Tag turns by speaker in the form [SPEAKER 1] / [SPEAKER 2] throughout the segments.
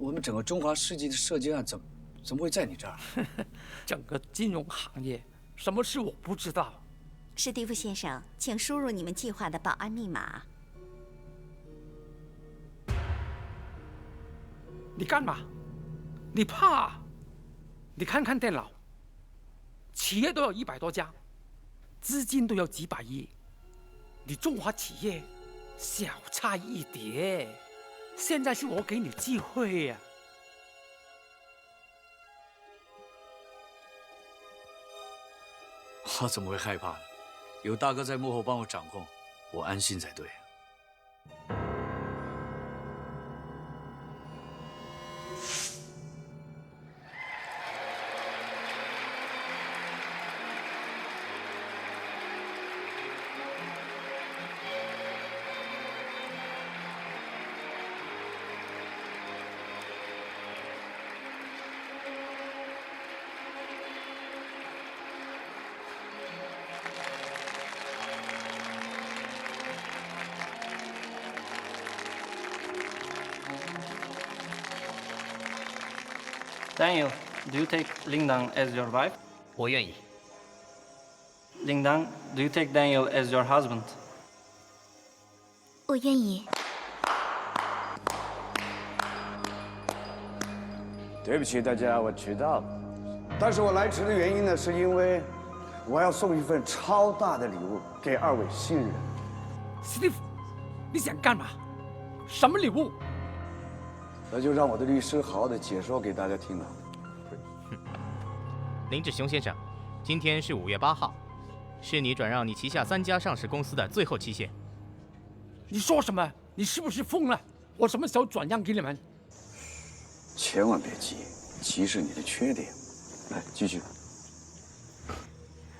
[SPEAKER 1] 我们整个中华世纪的射击案怎么会在你这儿？
[SPEAKER 2] 整个金融行业，什么事我不知道。
[SPEAKER 3] 史蒂夫先生，请输入你们计划的保安密码。
[SPEAKER 2] 你干嘛？你怕？你看看电脑，企业都有100多家，资金都有几百亿，你中华企业小菜一碟。现在是我给你机会呀！
[SPEAKER 1] 我怎么会害怕呢？有大哥在幕后帮我掌控，我安心才对。
[SPEAKER 4] Daniel, do you take Lingdang as your wife?
[SPEAKER 5] 我愿意。
[SPEAKER 4] Lingdang, do you take Daniel as your husband?
[SPEAKER 6] 我愿意。
[SPEAKER 7] 对不起大家，我迟到了。但是我来迟的原因呢，是因为我要送一份超大的礼物给2位新人。
[SPEAKER 2] 史蒂夫，你想干嘛？什么礼物？
[SPEAKER 7] 那就让我的律师好好的解说给大家听了。
[SPEAKER 5] 林志雄先生，今天是5月8号，是你转让你旗下3家上市公司的最后期限。
[SPEAKER 2] 你说什么？你是不是疯了？我什么时候转让给你们？
[SPEAKER 7] 千万别急，急是你的缺点。来，继续。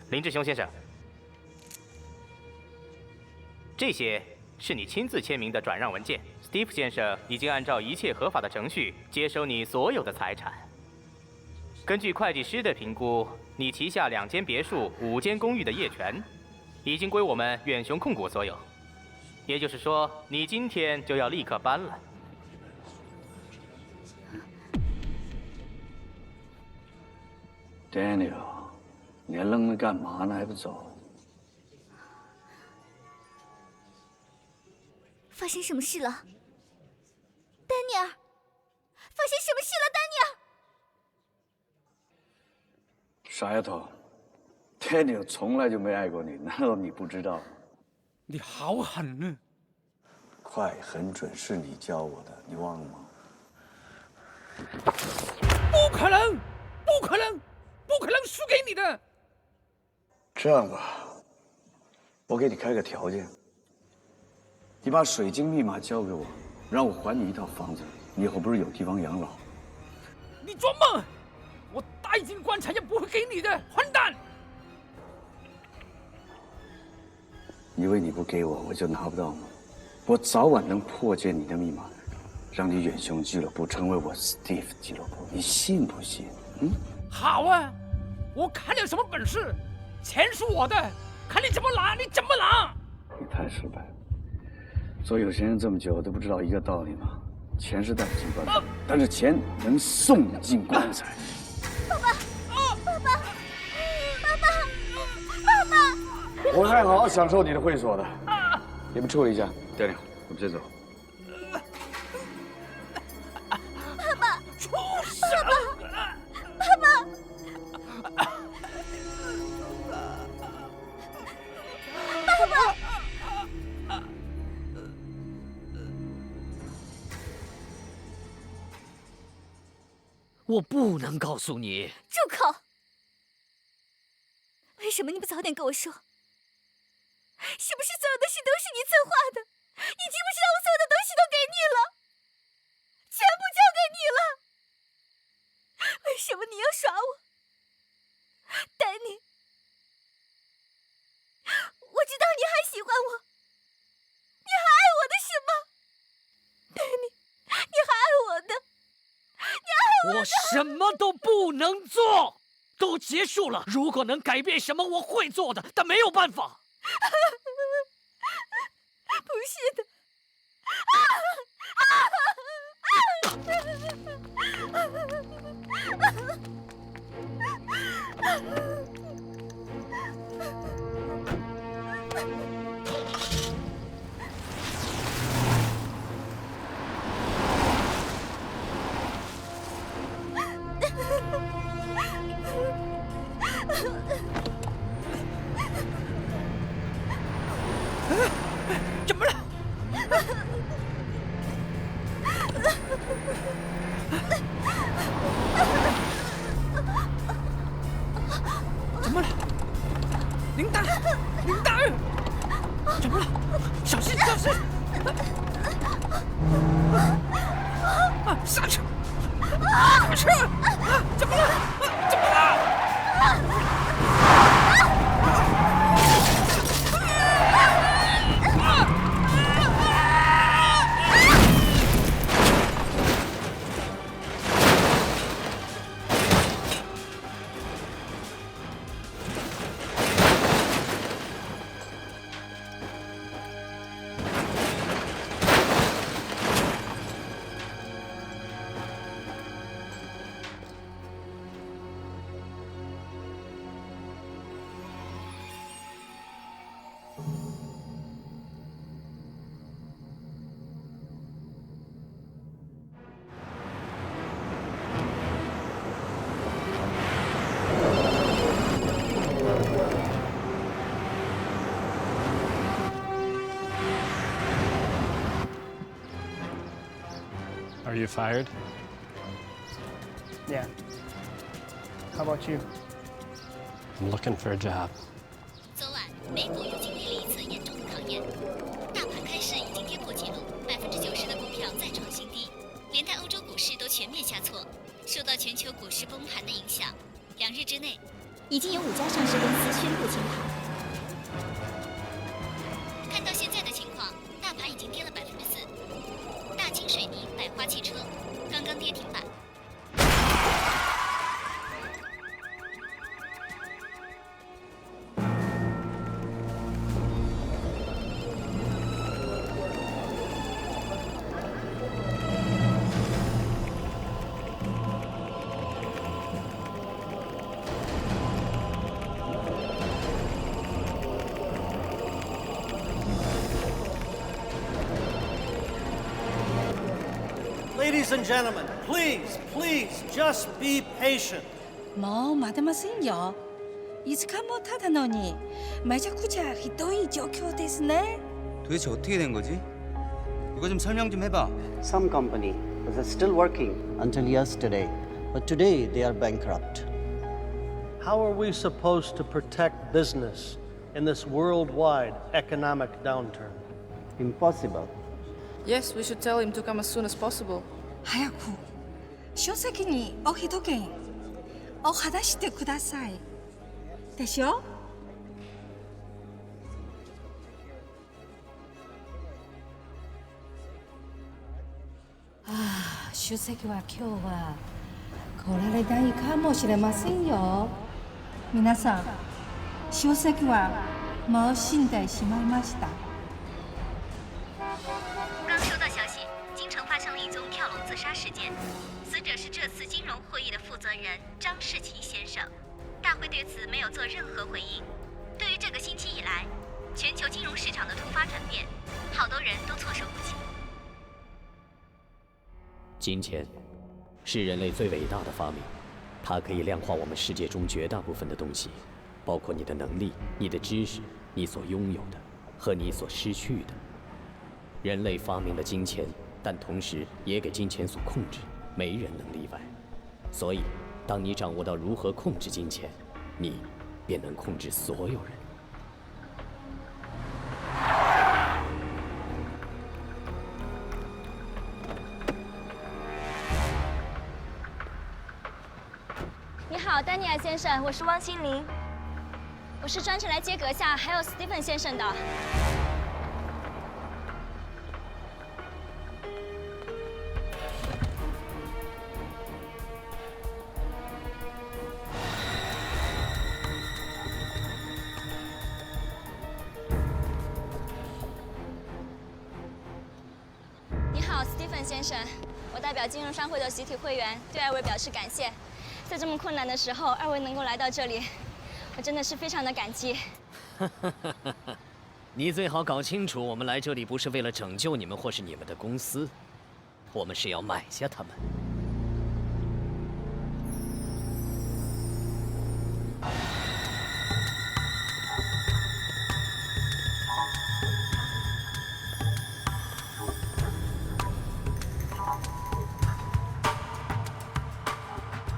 [SPEAKER 5] 林志雄先生，这些是你亲自签名的转让文件。Steve 先生已经按照一切合法的程序接收你所有的财产。根据会计师的评估，你旗下2间别墅、5间公寓的业权已经归我们远雄控股所有。也就是说，你今天就要立刻搬了。
[SPEAKER 7] Daniel， 你还愣着干嘛呢？还不走？
[SPEAKER 6] 发生什么事了，丹尼尔？发生什么事了，丹尼尔？
[SPEAKER 7] 傻丫头 ，Daniel 从来就没爱过你，难道你不知道吗？
[SPEAKER 2] 你好狠呢！
[SPEAKER 7] 快、很准是你教我的，你忘了吗？
[SPEAKER 2] 不可能，不可能，不可能输给你的！
[SPEAKER 7] 这样吧，我给你开个条件，你把水晶密码交给我，让我还你一套房子，你以后不是有地方养老？
[SPEAKER 2] 你做梦！我带进棺材也不会给你的，混蛋！
[SPEAKER 7] 以为你不给我，我就拿不到吗？我早晚能破解你的密码，让你远雄俱乐部成为我 Steve 俱乐部，你信不信？
[SPEAKER 2] 好啊，我看你有什么本事，钱是我的，看你怎么拿，你怎么拿！
[SPEAKER 7] 你太失败了，做有钱人这么久都不知道一个道理吗？钱是带不进棺材，但是钱能送你进棺材。
[SPEAKER 6] 爸爸，爸爸，爸爸，爸爸！
[SPEAKER 7] 我会好好享受你的会所的。你们处理一下，Daniel，我们先走。
[SPEAKER 6] 爸爸，
[SPEAKER 2] 出手！
[SPEAKER 6] 爸爸，爸爸！
[SPEAKER 8] 我不能告诉你。
[SPEAKER 6] 住口！为什么你不早点跟我说？是不是所有的事都是你策划的？你知不知道我所有的东西都给你了，全部交给你了？为什么你要耍我，丹尼？我知道你还喜欢我，你还爱我的是吗？丹尼，你还爱我的，你爱我的。
[SPEAKER 8] 我什么都不能做，都结束了。如果能改变什么，我会做的，但没有办法。
[SPEAKER 6] 不是的。
[SPEAKER 2] 怎么了？怎么了？铃铛，铃铛，怎么了？小心，小心！啊，刹车！刹车！啊，怎么了？怎么了？Are
[SPEAKER 9] you fired?
[SPEAKER 10] Yeah. How about you?
[SPEAKER 9] I'm looking for a job.
[SPEAKER 6] 昨晚，美股又经历了一次严重的考验，大盘开市已经跌破纪录，90%的股票再创新低，连带欧洲股市都全面下挫。受到全球股市崩盘的影响，2日之内，已经有5家上市公司宣布清盘。看到现在的情况，大盘已经跌了4%，大金水泥、百花汽车刚刚跌停板。
[SPEAKER 11] Ladies and gentlemen, please, just be patient.
[SPEAKER 12] もう待てませんよ。5日も経ったのにめちゃくちゃひどい状況ですね。
[SPEAKER 13] 도대체 어떻게 된 거지? 이거 좀 설명 좀 해봐.
[SPEAKER 10] Some company was still working until yesterday, but today they are bankrupt.
[SPEAKER 11] How are we supposed to protect business in this worldwide economic downturn?
[SPEAKER 10] Impossible.
[SPEAKER 14] Yes, we should tell him to come as soon as possible.
[SPEAKER 12] 早く書籍にお一言お話してください。でしょ？主席は今日は来られないかもしれませんよ。皆さん、主席はもう死んでしまいました。
[SPEAKER 6] 刚收到消息，京城发生了一宗跳楼自杀事件，死者是这次金融会议的负责人张世奇先生。大会对此没有做任何回应。对于这个星期以来全球金融市场的突发转变，好多人都措手不及。
[SPEAKER 15] 金钱是人类最伟大的发明，它可以量化我们世界中绝大部分的东西，包括你的能力、你的知识、你所拥有的和你所失去的。人类发明了金钱，但同时也给金钱所控制，没人能例外。所以，当你掌握到如何控制金钱，你便能控制所有人。
[SPEAKER 6] 你好，丹尼尔先生，我是汪心凌，我是专程来接阁下还有史蒂芬先生的。你好，史蒂芬先生，我到代表金融商会的集体会员对二位表示感谢。在这么困难的时候，二位能够来到这里，我真的是非常的感激。
[SPEAKER 15] 你最好搞清楚，我们来这里不是为了拯救你们或是你们的公司，我们是要买下他们。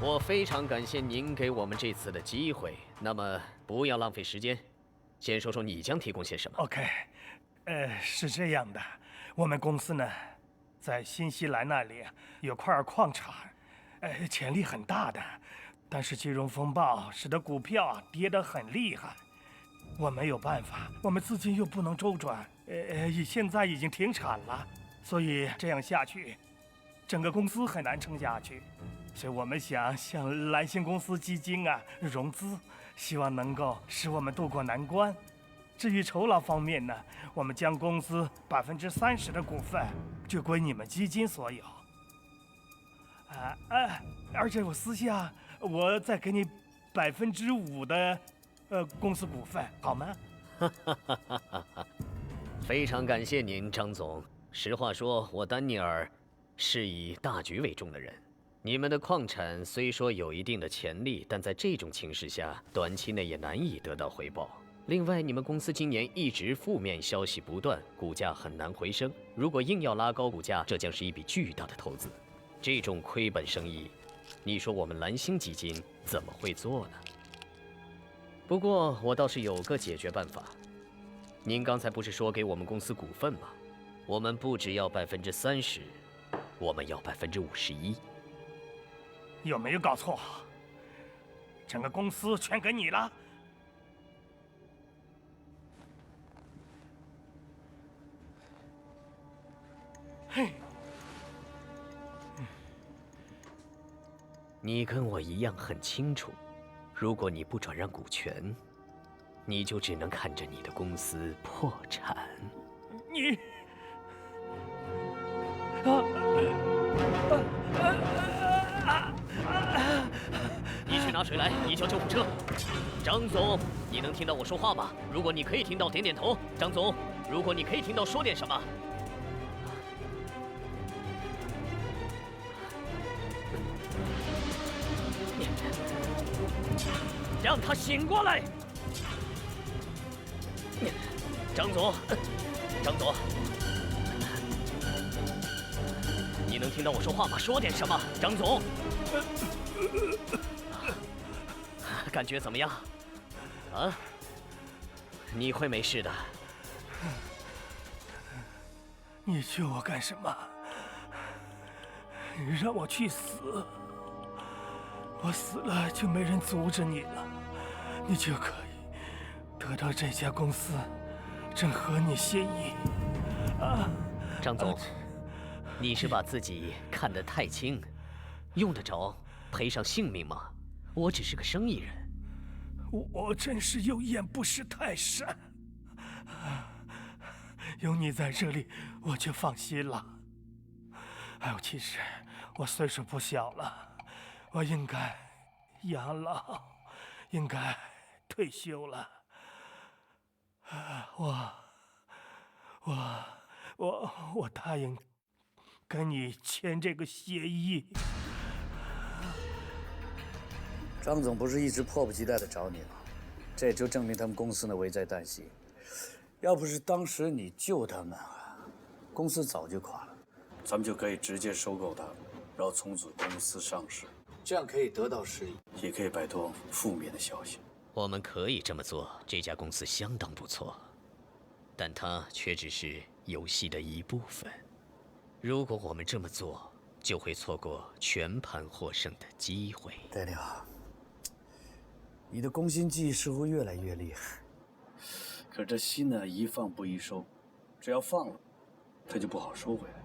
[SPEAKER 15] 我非常感谢您给我们这次的机会。那么，不要浪费时间，先说说你将提供些什么。
[SPEAKER 16] OK， 是这样的，我们公司呢，在新西兰那里有块矿产，潜力很大的，但是金融风暴使得股票跌得很厉害，我没有办法，我们资金又不能周转，现在已经停产了，所以这样下去，整个公司很难撑下去。所以我们想向蓝星公司基金融资，希望能够使我们渡过难关。至于酬劳方面呢，我们将公司30%的股份就归你们基金所有。而且我私下我再给你5%的公司股份，好吗？
[SPEAKER 15] 非常感谢您，张总。实话说，我丹尼尔是以大局为重的人。你们的矿产虽说有一定的潜力，但在这种情势下，短期内也难以得到回报。另外，你们公司今年一直负面消息不断，股价很难回升。如果硬要拉高股价，这将是一笔巨大的投资。这种亏本生意，你说我们蓝星基金怎么会做呢？不过我倒是有个解决办法。您刚才不是说给我们公司股份吗？我们不只要30%，我们要51%。
[SPEAKER 16] 有没有搞错？整个公司全给你了？嘿，
[SPEAKER 15] 你跟我一样很清楚，如果你不转让股权，你就只能看着你的公司破产。
[SPEAKER 16] 你，
[SPEAKER 15] 你去拿水来，你叫救护车。张总，你能听到我说话吗？如果你可以听到，点点头。张总，如果你可以听到，说点什么。
[SPEAKER 8] 让他醒过来。
[SPEAKER 15] 张总，张总，你能听到我说话吗？说点什么，张总。感觉怎么样？啊？你会没事的。
[SPEAKER 16] 你救我干什么？你让我去死？我死了就没人阻止你了，你就可以得到这家公司正合你心意。
[SPEAKER 15] 张总，你是把自己看得太轻，用得着赔上性命吗？我只是个生意人。
[SPEAKER 16] 我真是有眼不识泰山。有你在这里，我就放心了。其实我岁数不小了，我应该养老，应该退休了。我答应跟你签这个协议。
[SPEAKER 7] 张总不是一直迫不及待地找你吗？这就证明他们公司呢危在旦夕。要不是当时你救他们公司早就垮了。咱们就可以直接收购它，然后重组公司上市，这样可以得到实益，也可以摆脱负面的消息。
[SPEAKER 15] 我们可以这么做，这家公司相当不错，但它却只是游戏的一部分。如果我们这么做，就会错过全盘获胜的机会。
[SPEAKER 7] Daniel，你的攻心计似乎越来越厉害，可是这心呢，一放不易收，只要放了，它就不好收回来。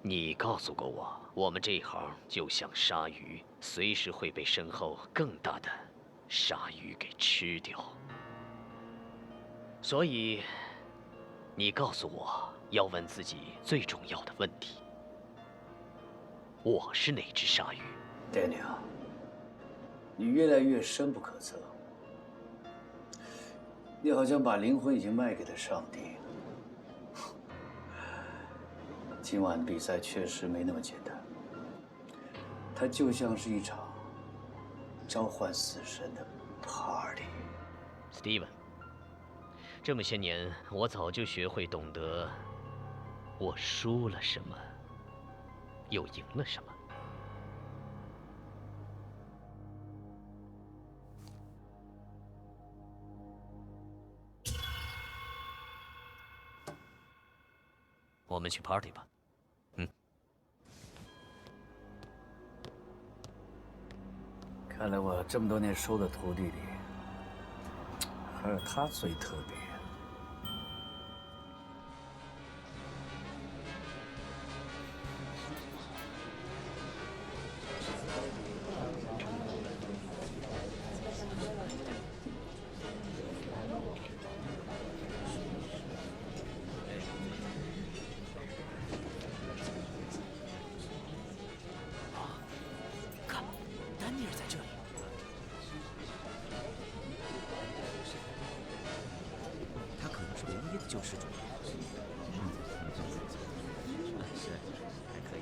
[SPEAKER 15] 你告诉过我，我们这一行就像鲨鱼，随时会被身后更大的鲨鱼给吃掉。所以，你告诉我要问自己最重要的问题：我是那只鲨鱼。
[SPEAKER 7] Daniel， 你越来越深不可测。你好像把灵魂已经卖给了上帝。今晚的比赛确实没那么简单，它就像是一场召唤死神的 party。Steven，
[SPEAKER 15] 这么些年，我早就学会懂得，我输了什么，又赢了什么。我们去 party 吧。
[SPEAKER 7] 看来我这么多年收的徒弟里，还有他最特别。
[SPEAKER 17] 救世主。是，还可以。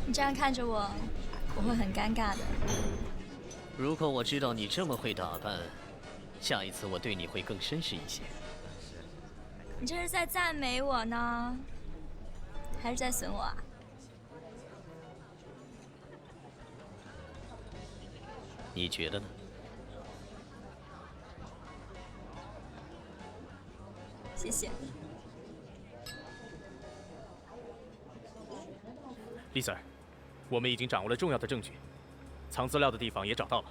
[SPEAKER 6] 你这样看着我，我会很尴尬的。
[SPEAKER 15] 如果我知道你这么会打扮，下一次我对你会更绅士一些。
[SPEAKER 6] 你这是在赞美我呢，还是在损我啊？
[SPEAKER 15] 你觉得呢？
[SPEAKER 6] 谢谢。
[SPEAKER 5] 丽 Sir， 我们已经掌握了重要的证据，藏资料的地方也找到了。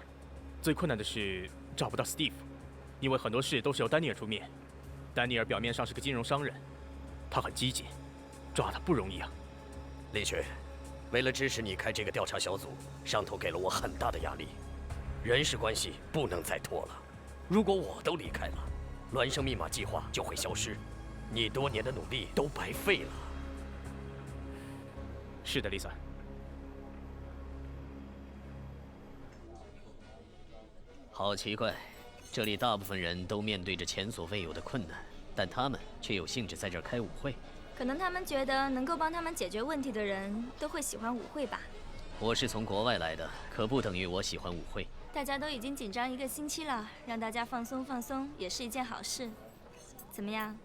[SPEAKER 5] 最困难的是找不到 Steve， 因为很多事都是由丹尼尔出面。丹尼尔表面上是个金融商人，他很激进，抓他不容易啊。
[SPEAKER 15] 李群，为了支持你开这个调查小组，上头给了我很大的压力，人事关系不能再拖了。如果我都离开了，孪生密码计划就会消失，你多年的努力都白费了。
[SPEAKER 5] 是的，丽萨。
[SPEAKER 15] 好奇怪。这里大部分人都面对着前所未有的困难，但他们却有兴致在这儿开舞会。
[SPEAKER 6] 可能他们觉得能够帮他们解决问题的人都会喜欢舞会吧。
[SPEAKER 15] 我是从国外来的，可不等于我喜欢舞会。
[SPEAKER 6] 大家都已经紧张1个星期了，让大家放松放松也是一件好事。怎么样？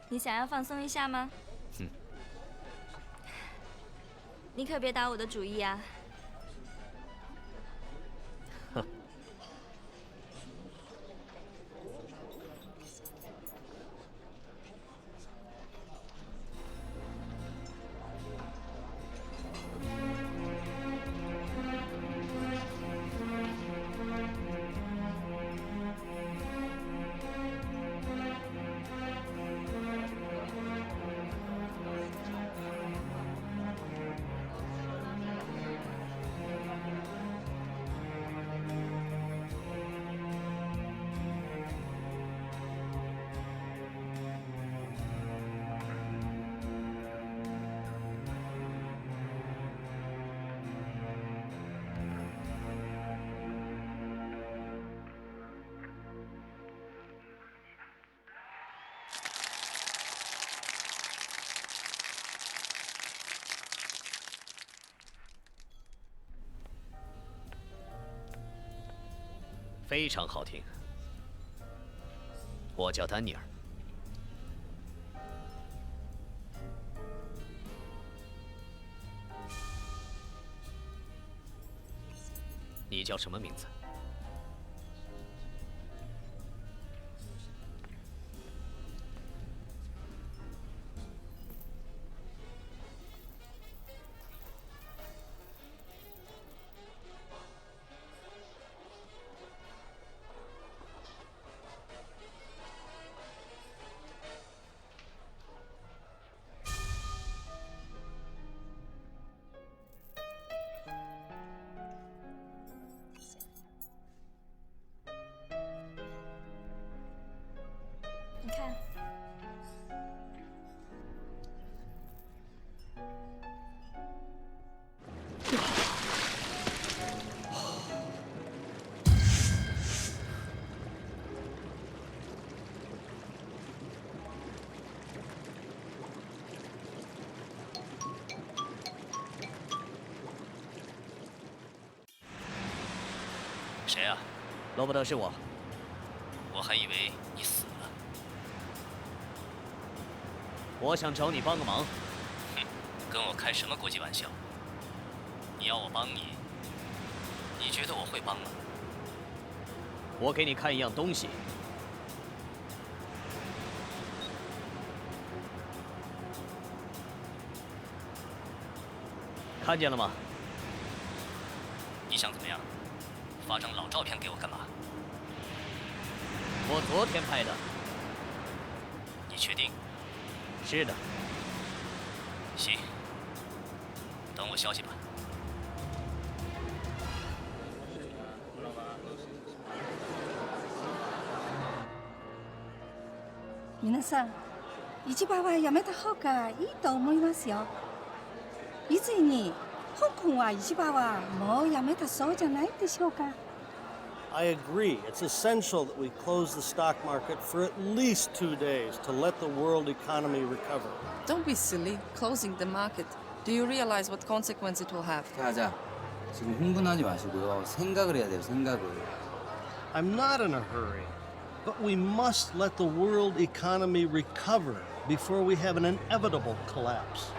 [SPEAKER 6] 你想要放松一下吗？你可别打我的主意啊！
[SPEAKER 15] 非常好听。我叫丹尼尔。你叫什么名字？
[SPEAKER 6] 看。
[SPEAKER 15] 谁啊？罗伯特，是我。我还以为你死了。我想找你帮个忙。哼，跟我开什么国际玩笑？你要我帮你，你觉得我会帮吗？我给你看一样东西。看见了吗？你想怎么样？发张老照片给我干嘛？我昨天拍的。你确定？是的。行，等我消息吧。
[SPEAKER 12] 皆さん、市場はやめた方がいいと思いますよ。以前に香港は市場はもうやめたそうじゃないでしょうか。
[SPEAKER 11] I agree. It's essential that we close the stock market for at least 2 days to let the world economy recover.
[SPEAKER 14] Don't be silly. Closing the market. Do you realize what consequence it will have?
[SPEAKER 13] 자자, 지금 흥분하지 마시고요. 생각을 해야 돼요. 생각을.
[SPEAKER 11] I'm not in a hurry, but we must let the world economy recover before we have an inevitable collapse.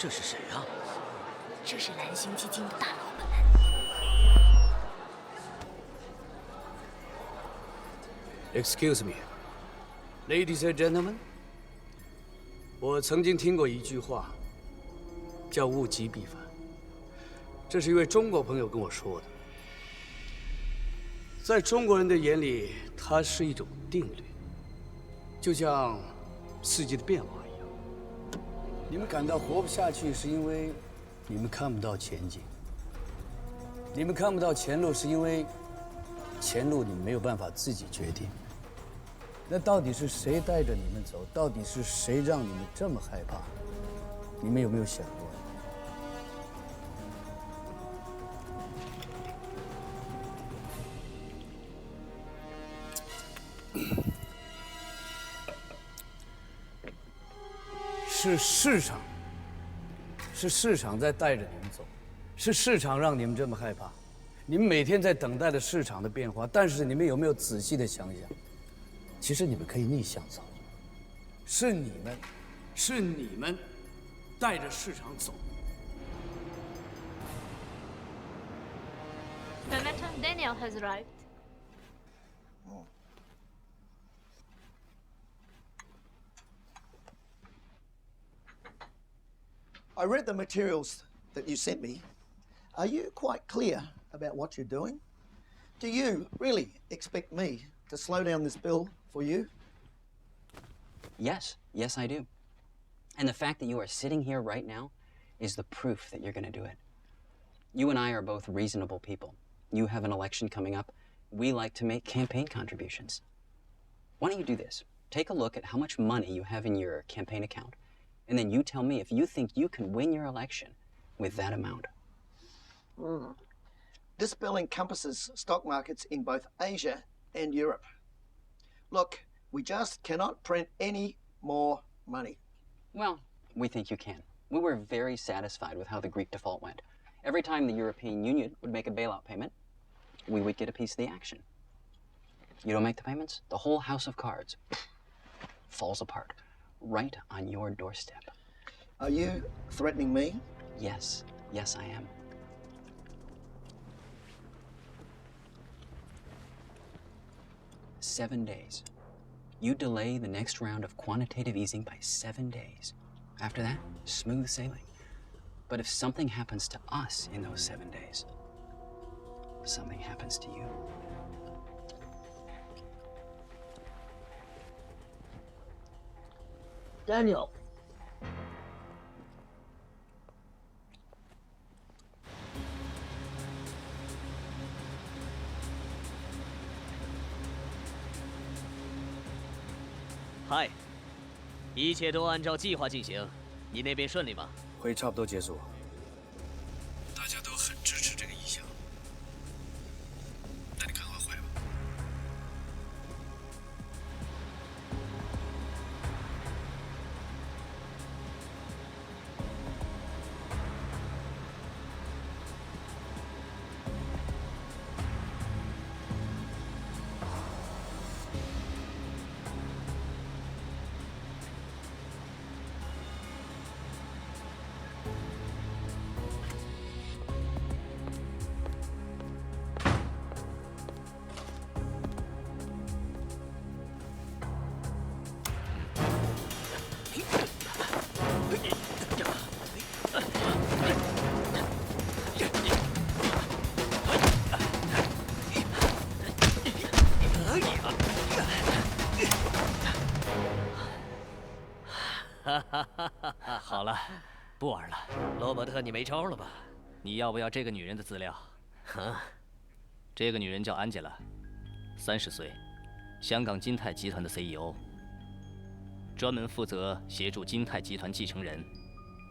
[SPEAKER 1] “这是谁啊？”“
[SPEAKER 6] 这是蓝星基金的大老板。”
[SPEAKER 7] Excuse me, ladies and gentlemen。我曾经听过一句话，叫“物极必反”。这是一位中国朋友跟我说的。在中国人的眼里，它是一种定律，就像四季的变化一样。你们感到活不下去，是因为你们看不到前景；你们看不到前路，是因为前路你们没有办法自己决定。那到底是谁带着你们走？到底是谁让你们这么害怕？你们有没有想过？是市场，是市场在带着你们走，是市场让你们这么害怕。你们每天在等待着市场的变化，但是你们有没有仔细的想想？其实你们可以逆向走，是你们带着市场走。
[SPEAKER 6] Momentum Daniel has arrived.
[SPEAKER 18] I read the materials that you sent me. Are you quite clear about what you're doing? Do you really expect me to slow down this bill for you?
[SPEAKER 19] Yes, yes, I do. And the fact that you are sitting here right now is the proof that you're going to do it. You and I are both reasonable people. You have an election coming up. We like to make campaign contributions. Why don't you do this? Take a look at how much money you have in your campaign account, and then you tell me if you think you can win your election with that amount.
[SPEAKER 18] This bill encompasses stock markets in both Asia and Europe. Look, we just cannot print any more money.
[SPEAKER 19] Well, we think you can. We were very satisfied with how the Greek default went. Every time the European Union would make a bailout payment, we would get a piece of the action. You don't make the payments, the whole house of cards falls apart right on your doorstep.
[SPEAKER 18] Are you threatening me?
[SPEAKER 19] Yes, yes, I am. "7 days. You delay the next round of quantitative easing by 7 days. After that, smooth sailing. But if something happens to us in those 7 days, something happens to you."
[SPEAKER 18] Daniel,
[SPEAKER 15] 嗨，一切都按照计划进行，你那边顺利吗？
[SPEAKER 7] 会议差不多结束，大家都很支持这个意向。那你赶快回吧。
[SPEAKER 15] 好了，不玩了。罗伯特，你没招了吧？
[SPEAKER 5] 你要不要这个女人的资料？
[SPEAKER 15] 啊，
[SPEAKER 5] 这个女人叫安吉拉，30岁，香港金泰集团的 CEO， 专门负责协助金泰集团继承人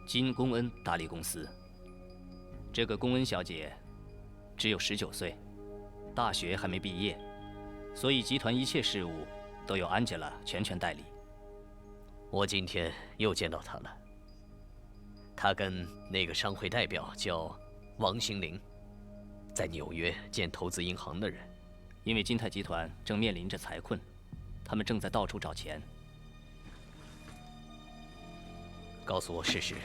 [SPEAKER 5] 金公恩打理公司。这个公恩小姐只有19岁，大学还没毕业，所以集团一切事务都由安吉拉全权代理。
[SPEAKER 15] 我今天又见到她了。她跟那个商会代表叫王兴林，在纽约建投资银行的人。
[SPEAKER 5] 因为金泰集团正面临着财困，他们正在到处找钱。
[SPEAKER 15] 告诉我事实，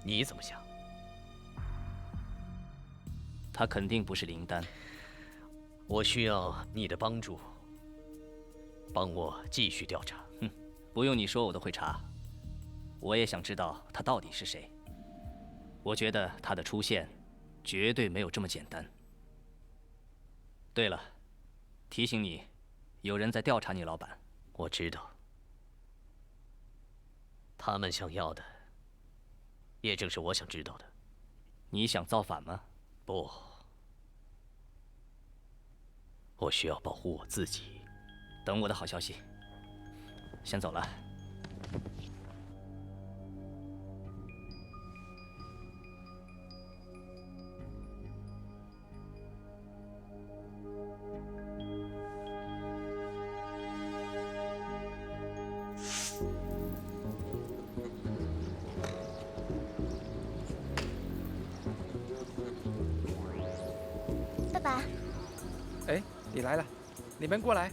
[SPEAKER 15] 你怎么想？
[SPEAKER 5] 他肯定不是林丹。
[SPEAKER 15] 我需要你的帮助，帮我继续调查。
[SPEAKER 5] 不用你说，我都会查。我也想知道他到底是谁。我觉得他的出现绝对没有这么简单。对了，提醒你，有人在调查你老板。
[SPEAKER 15] 我知道。他们想要的，也正是我想知道的。
[SPEAKER 5] 你想造反吗？
[SPEAKER 15] 不，我需要保护我自己。
[SPEAKER 5] 等我的好消息。先走了。
[SPEAKER 6] 爸爸，
[SPEAKER 2] 哎，你来了，你们过来。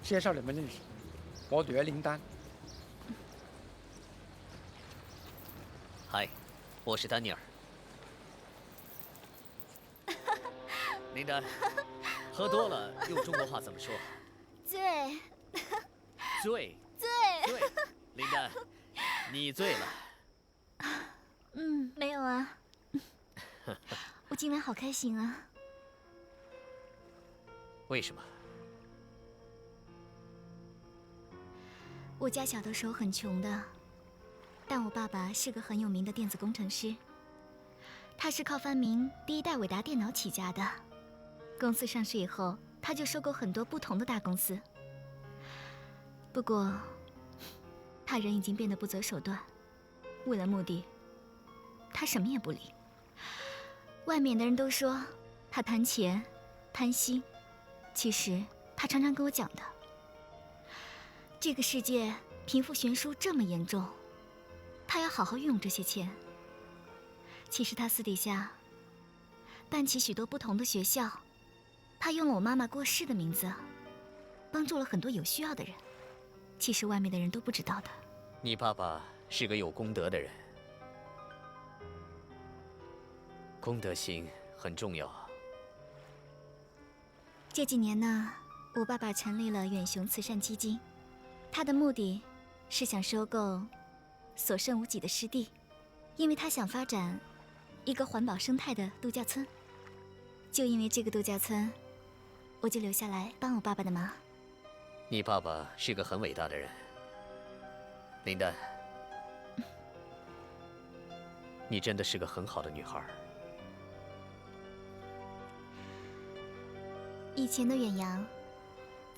[SPEAKER 2] 介绍你们认识，我女儿林丹。
[SPEAKER 15] 嗨，我是丹尼尔。林丹，喝多了用中国话怎么说？
[SPEAKER 6] 醉。
[SPEAKER 15] 醉。
[SPEAKER 6] 醉。
[SPEAKER 15] 林丹，你醉了。
[SPEAKER 6] 没有啊。我今晚好开心啊。
[SPEAKER 15] 为什么？
[SPEAKER 6] 我家小的时候很穷的，但我爸爸是个很有名的电子工程师。他是靠发明第一代伟达电脑起家的。公司上市以后，他就收购很多不同的大公司。不过，他人已经变得不择手段，为了目的，他什么也不理。外面的人都说他贪钱、贪心，其实他常常跟我讲的。这个世界贫富悬殊这么严重，他要好好运用这些钱。其实他私底下办起许多不同的学校，他用了我妈妈过世的名字，帮助了很多有需要的人。其实外面的人都不知道的。
[SPEAKER 15] 你爸爸是个有功德的人，公德心很重要啊。
[SPEAKER 6] 这几年呢，我爸爸成立了远雄慈善基金。他的目的是想收购所剩无几的湿地，因为他想发展一个环保生态的度假村。就因为这个度假村，我就留下来帮我爸爸的忙。
[SPEAKER 15] 你爸爸是个很伟大的人，林丹，你真的是个很好的女孩。
[SPEAKER 6] 以前的远洋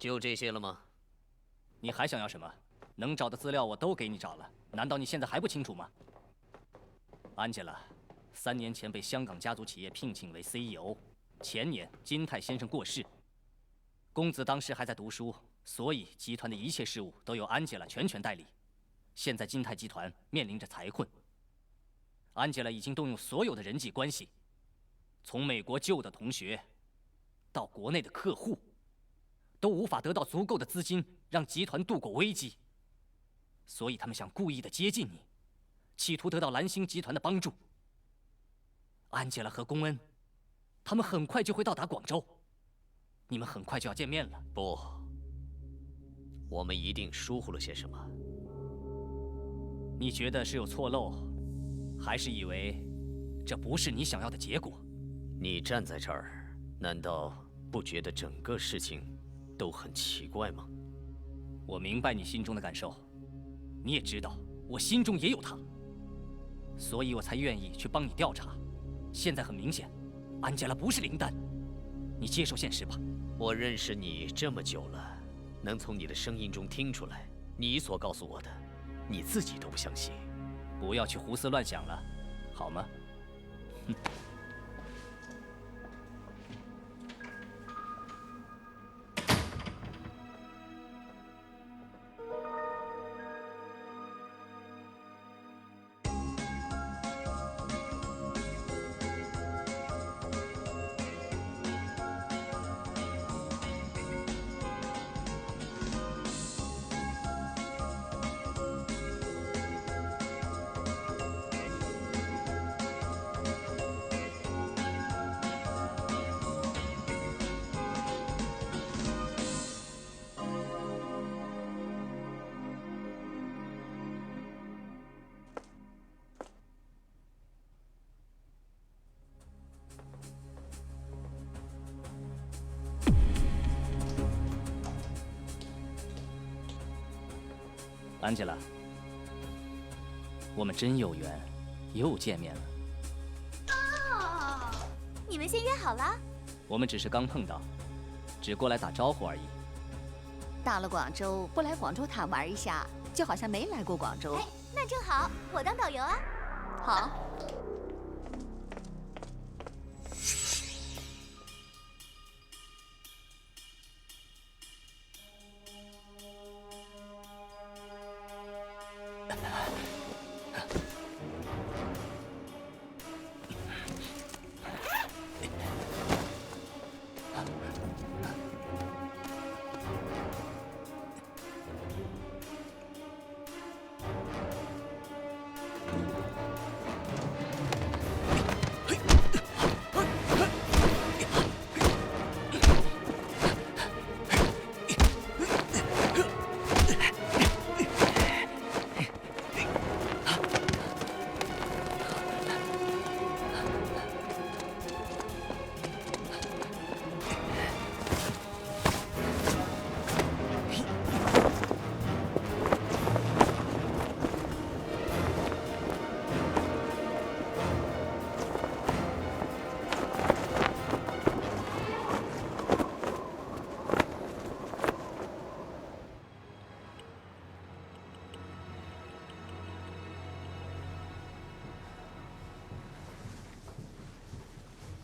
[SPEAKER 15] 就这些了吗？
[SPEAKER 20] 你还想要什么？能找的资料我都给你找了，难道你现在还不清楚吗？安吉拉，3年前被香港家族企业聘请为 CEO， 前年金泰先生过世，公子当时还在读书，所以集团的一切事务都由安吉拉全权代理。现在金泰集团面临着财困，安吉拉已经动用所有的人际关系，从美国旧的同学，到国内的客户。 都无法得到足够的资金让集团度过危机，所以他们想故意的接近你，企图得到蓝星集团的帮助。安吉拉和龚恩，他们很快就会到达广州，你们很快就要见面了。
[SPEAKER 15] 不，我们一定疏忽了些什么。
[SPEAKER 20] 你觉得是有错漏，还是以为这不是你想要的结果？
[SPEAKER 15] 你站在这儿，难道不觉得整个事情？ 都很奇怪吗？
[SPEAKER 20] 我明白你心中的感受，你也知道我心中也有他，所以我才愿意去帮你调查。现在很明显，安吉拉不是灵丹，你接受现实吧。
[SPEAKER 15] 我认识你这么久了，能从你的声音中听出来，你所告诉我的，你自己都不相信。
[SPEAKER 20] 不要去胡思乱想了，好吗？哼。 安吉拉，我们真有缘，又见面了。
[SPEAKER 6] 哦，你们先约好了？
[SPEAKER 20] 我们只是刚碰到，只过来打招呼而已。
[SPEAKER 3] 到了广州，不来广州塔玩一下，就好像没来过广州。
[SPEAKER 6] 哎，那正好，我当导游啊。
[SPEAKER 3] 好。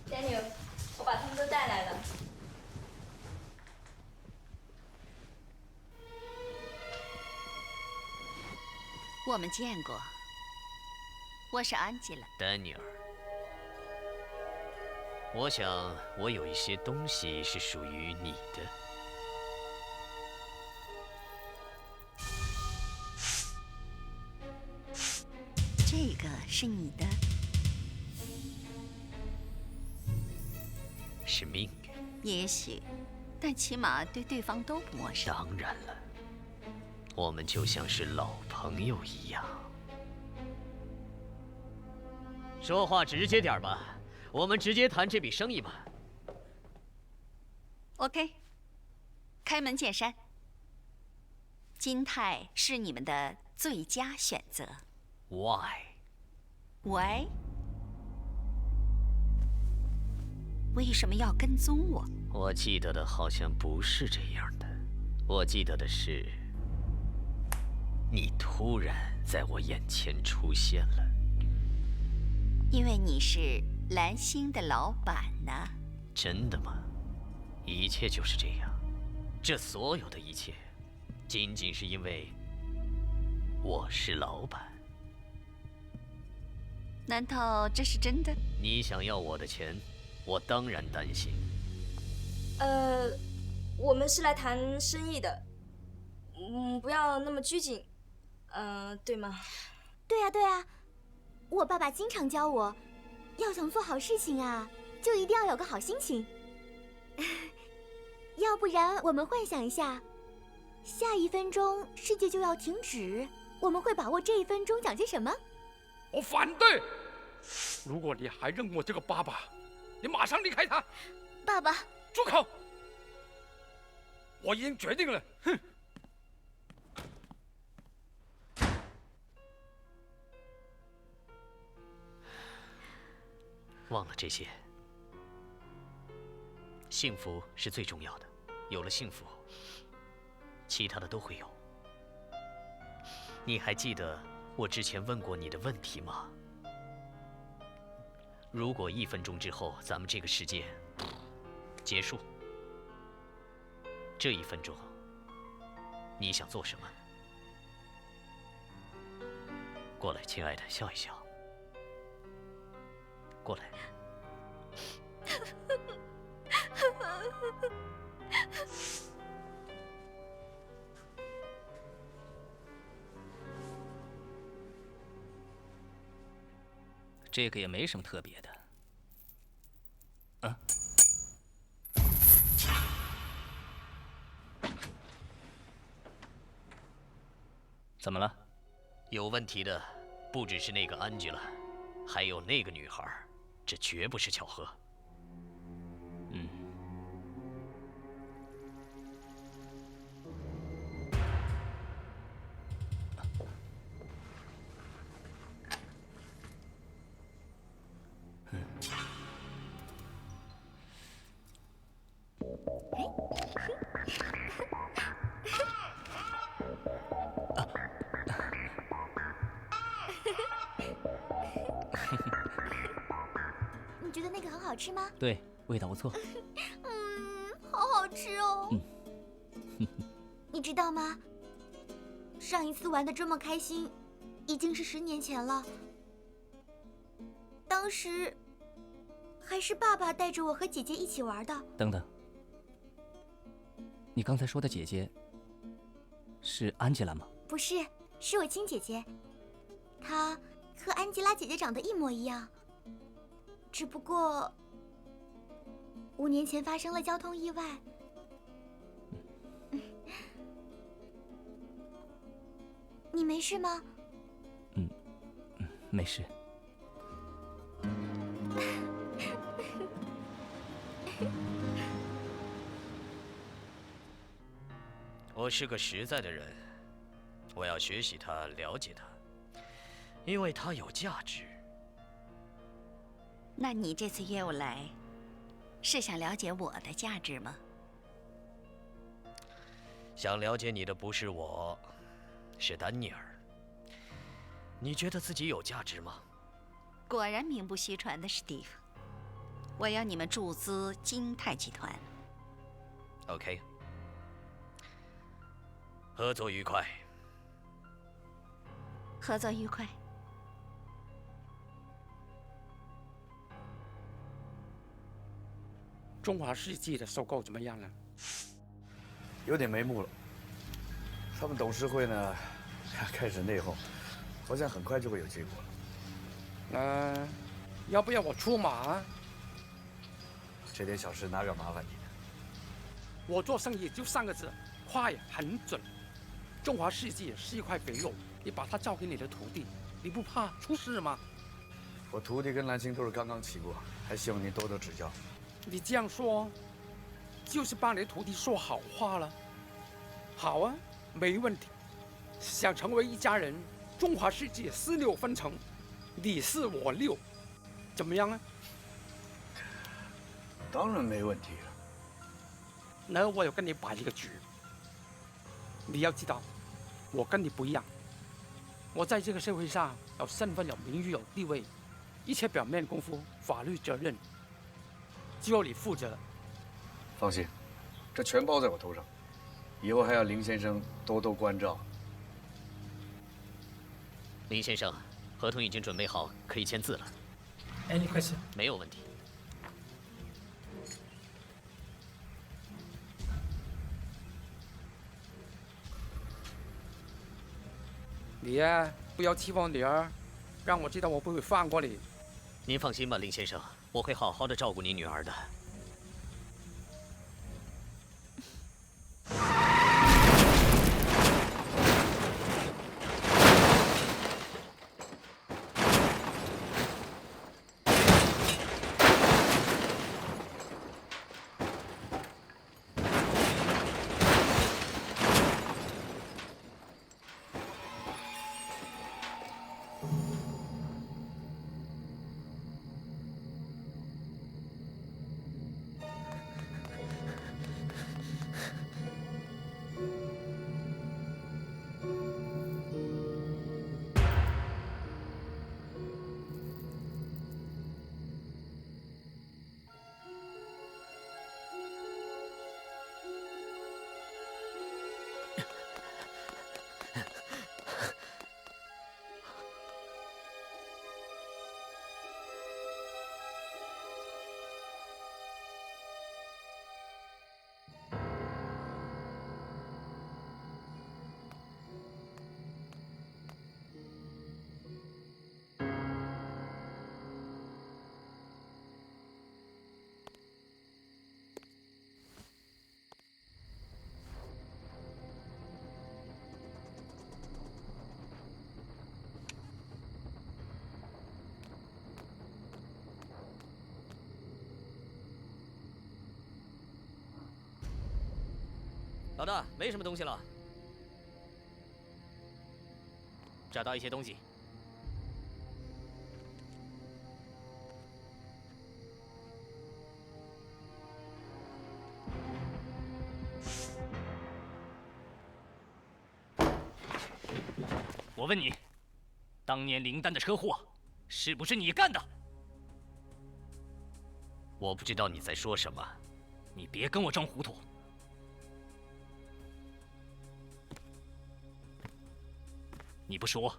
[SPEAKER 6] Daniel， 我把他们都带来了。
[SPEAKER 3] 我们见过，我是安吉拉。
[SPEAKER 15] 丹尼尔，我想我有一些东西是属于你的。
[SPEAKER 3] 这个是你的。
[SPEAKER 15] 是命运，
[SPEAKER 3] 也许，但起码对对方都不陌生。
[SPEAKER 15] 当然了，我们就像是老朋友一样。说话直接点吧，我们直接谈这笔生意吧。
[SPEAKER 3] OK， 开门见山，金泰是你们的最佳选择。
[SPEAKER 15] Why？
[SPEAKER 3] Why？ 为什么要跟踪我？
[SPEAKER 15] 我记得的好像不是这样的。我记得的是，你突然在我眼前出现了。
[SPEAKER 3] 因为你是蓝星的老板呢。
[SPEAKER 15] 真的吗？一切就是这样，这所有的一切，仅仅是因为我是老板。
[SPEAKER 3] 难道这是真的？
[SPEAKER 15] 你想要我的钱，我当然担心。
[SPEAKER 6] 我们是来谈生意的，不要那么拘谨，对吗？
[SPEAKER 21] 对呀，对呀，我爸爸经常教我，要想做好事情啊，就一定要有个好心情。要不然，我们幻想一下，下1分钟世界就要停止，我们会把握这1分钟讲些什么？
[SPEAKER 2] 我反对！如果你还认我这个爸爸，你马上离开他。
[SPEAKER 21] 爸爸，
[SPEAKER 2] 住口！我已经决定了，哼！
[SPEAKER 15] 忘了这些，幸福是最重要的。有了幸福，其他的都会有。你还记得我之前问过你的问题吗？如果1分钟之后咱们这个世界结束，这1分钟你想做什么？过来，亲爱的，笑一笑。过来。
[SPEAKER 20] 这个也没什么特别的。怎么了？
[SPEAKER 15] 有问题的不只是那个安吉拉，还有那个女孩，这绝不是巧合。
[SPEAKER 21] 你觉得那个很好吃吗？
[SPEAKER 20] 对，味道不错。
[SPEAKER 21] 好好吃哦。你知道吗？上一次玩的这么开心，已经是10年前了。当时还是爸爸带着我和姐姐一起玩的。
[SPEAKER 20] 等等，你刚才说的姐姐是安吉拉吗？
[SPEAKER 21] 不是，是我亲姐姐，她和安吉拉姐姐长得一模一样，只不过5年前发生了交通意外。你没事吗？
[SPEAKER 20] 没事。
[SPEAKER 15] 我是个实在的人，我要学习他，了解他，因为他有价值。
[SPEAKER 3] 那你这次约我来，是想了解我的价值吗？
[SPEAKER 15] 想了解你的不是我，是丹尼尔。你觉得自己有价值吗？
[SPEAKER 3] 果然名不虚传的史蒂夫，我要你们注资金泰集团。
[SPEAKER 15] OK， 合作愉快。
[SPEAKER 3] 合作愉快。
[SPEAKER 2] 中华世纪的收购怎么样了？
[SPEAKER 7] 有点眉目了。他们董事会呢，开始内讧，好像很快就会有结果了。
[SPEAKER 2] 要不要我出马？
[SPEAKER 7] 这点小事哪敢麻烦你呢？
[SPEAKER 2] 我做生意就3个字，快很准。中华世纪是一块肥肉，你把它交给你的徒弟，你不怕出事吗？
[SPEAKER 7] 我徒弟跟蓝星都是刚刚起步，还希望您多多指教。
[SPEAKER 2] 你这样说，就是帮你的徒弟说好话了。好啊，没问题。想成为一家人，中华世纪4、6分成，你4我6，怎么样啊？
[SPEAKER 7] 当然没问题了。
[SPEAKER 2] 那我要跟你摆一个局，你要知道，我跟你不一样。我在这个社会上有身份、有名誉、有地位，一切表面功夫、法律责任，只有你负责。
[SPEAKER 7] 放心，这全包在我头上。以后还要林先生多多关照。
[SPEAKER 15] 林先生，合同已经准备好，可以签字了。
[SPEAKER 2] Any question？
[SPEAKER 15] 没有问题。
[SPEAKER 2] 你呀，不要欺负我女儿，让我知道我不会放过你。
[SPEAKER 15] 您放心吧，林先生，我会好好的照顾您女儿的。
[SPEAKER 20] 老大，没什么东西了。找到一些东西。我问你，当年林丹的车祸，是不是你干的？
[SPEAKER 15] 我不知道你在说什么。
[SPEAKER 20] 你别跟我装糊涂。你不说，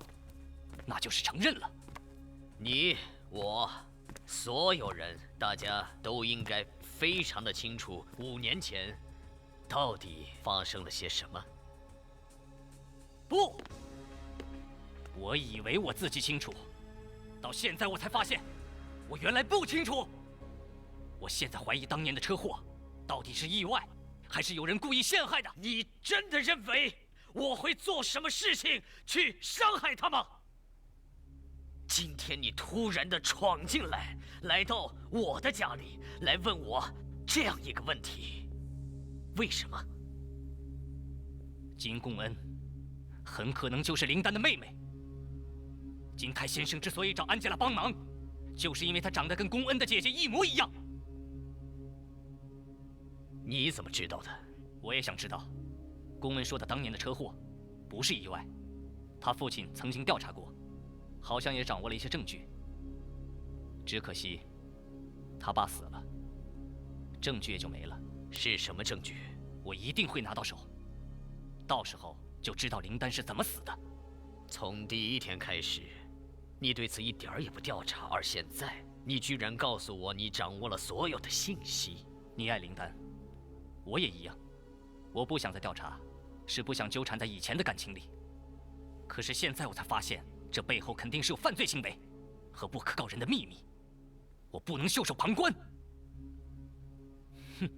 [SPEAKER 20] 那就是承认了。
[SPEAKER 15] 你、我、所有人，大家都应该非常的清楚，5年前到底发生了些什么。
[SPEAKER 20] 不，我以为我自己清楚，到现在我才发现，我原来不清楚。我现在怀疑当年的车祸，到底是意外，还是有人故意陷害的？
[SPEAKER 8] 你真的认为我会做什么事情去伤害他吗？
[SPEAKER 15] 今天你突然的闯进来，来到我的家里，来问我这样一个问题：为什么？
[SPEAKER 20] 金贡恩很可能就是林丹的妹妹。金泰先生之所以找安吉拉帮忙，就是因为她长得跟贡恩的姐姐一模一样。
[SPEAKER 15] 你怎么知道的？
[SPEAKER 20] 我也想知道。公恩说的当年的车祸不是意外，他父亲曾经调查过，好像也掌握了一些证据。只可惜他爸死了，证据也就没了。
[SPEAKER 15] 是什么证据？
[SPEAKER 20] 我一定会拿到手，到时候就知道林丹是怎么死的。
[SPEAKER 15] 从第1天开始，你对此一点儿也不调查，而现在你居然告诉我你掌握了所有的信息。
[SPEAKER 20] 你爱林丹，我也一样。我不想再调查，是不想纠缠在以前的感情里。可是现在我才发现，这背后肯定是有犯罪行为和不可告人的秘密，我不能袖手旁观。哼。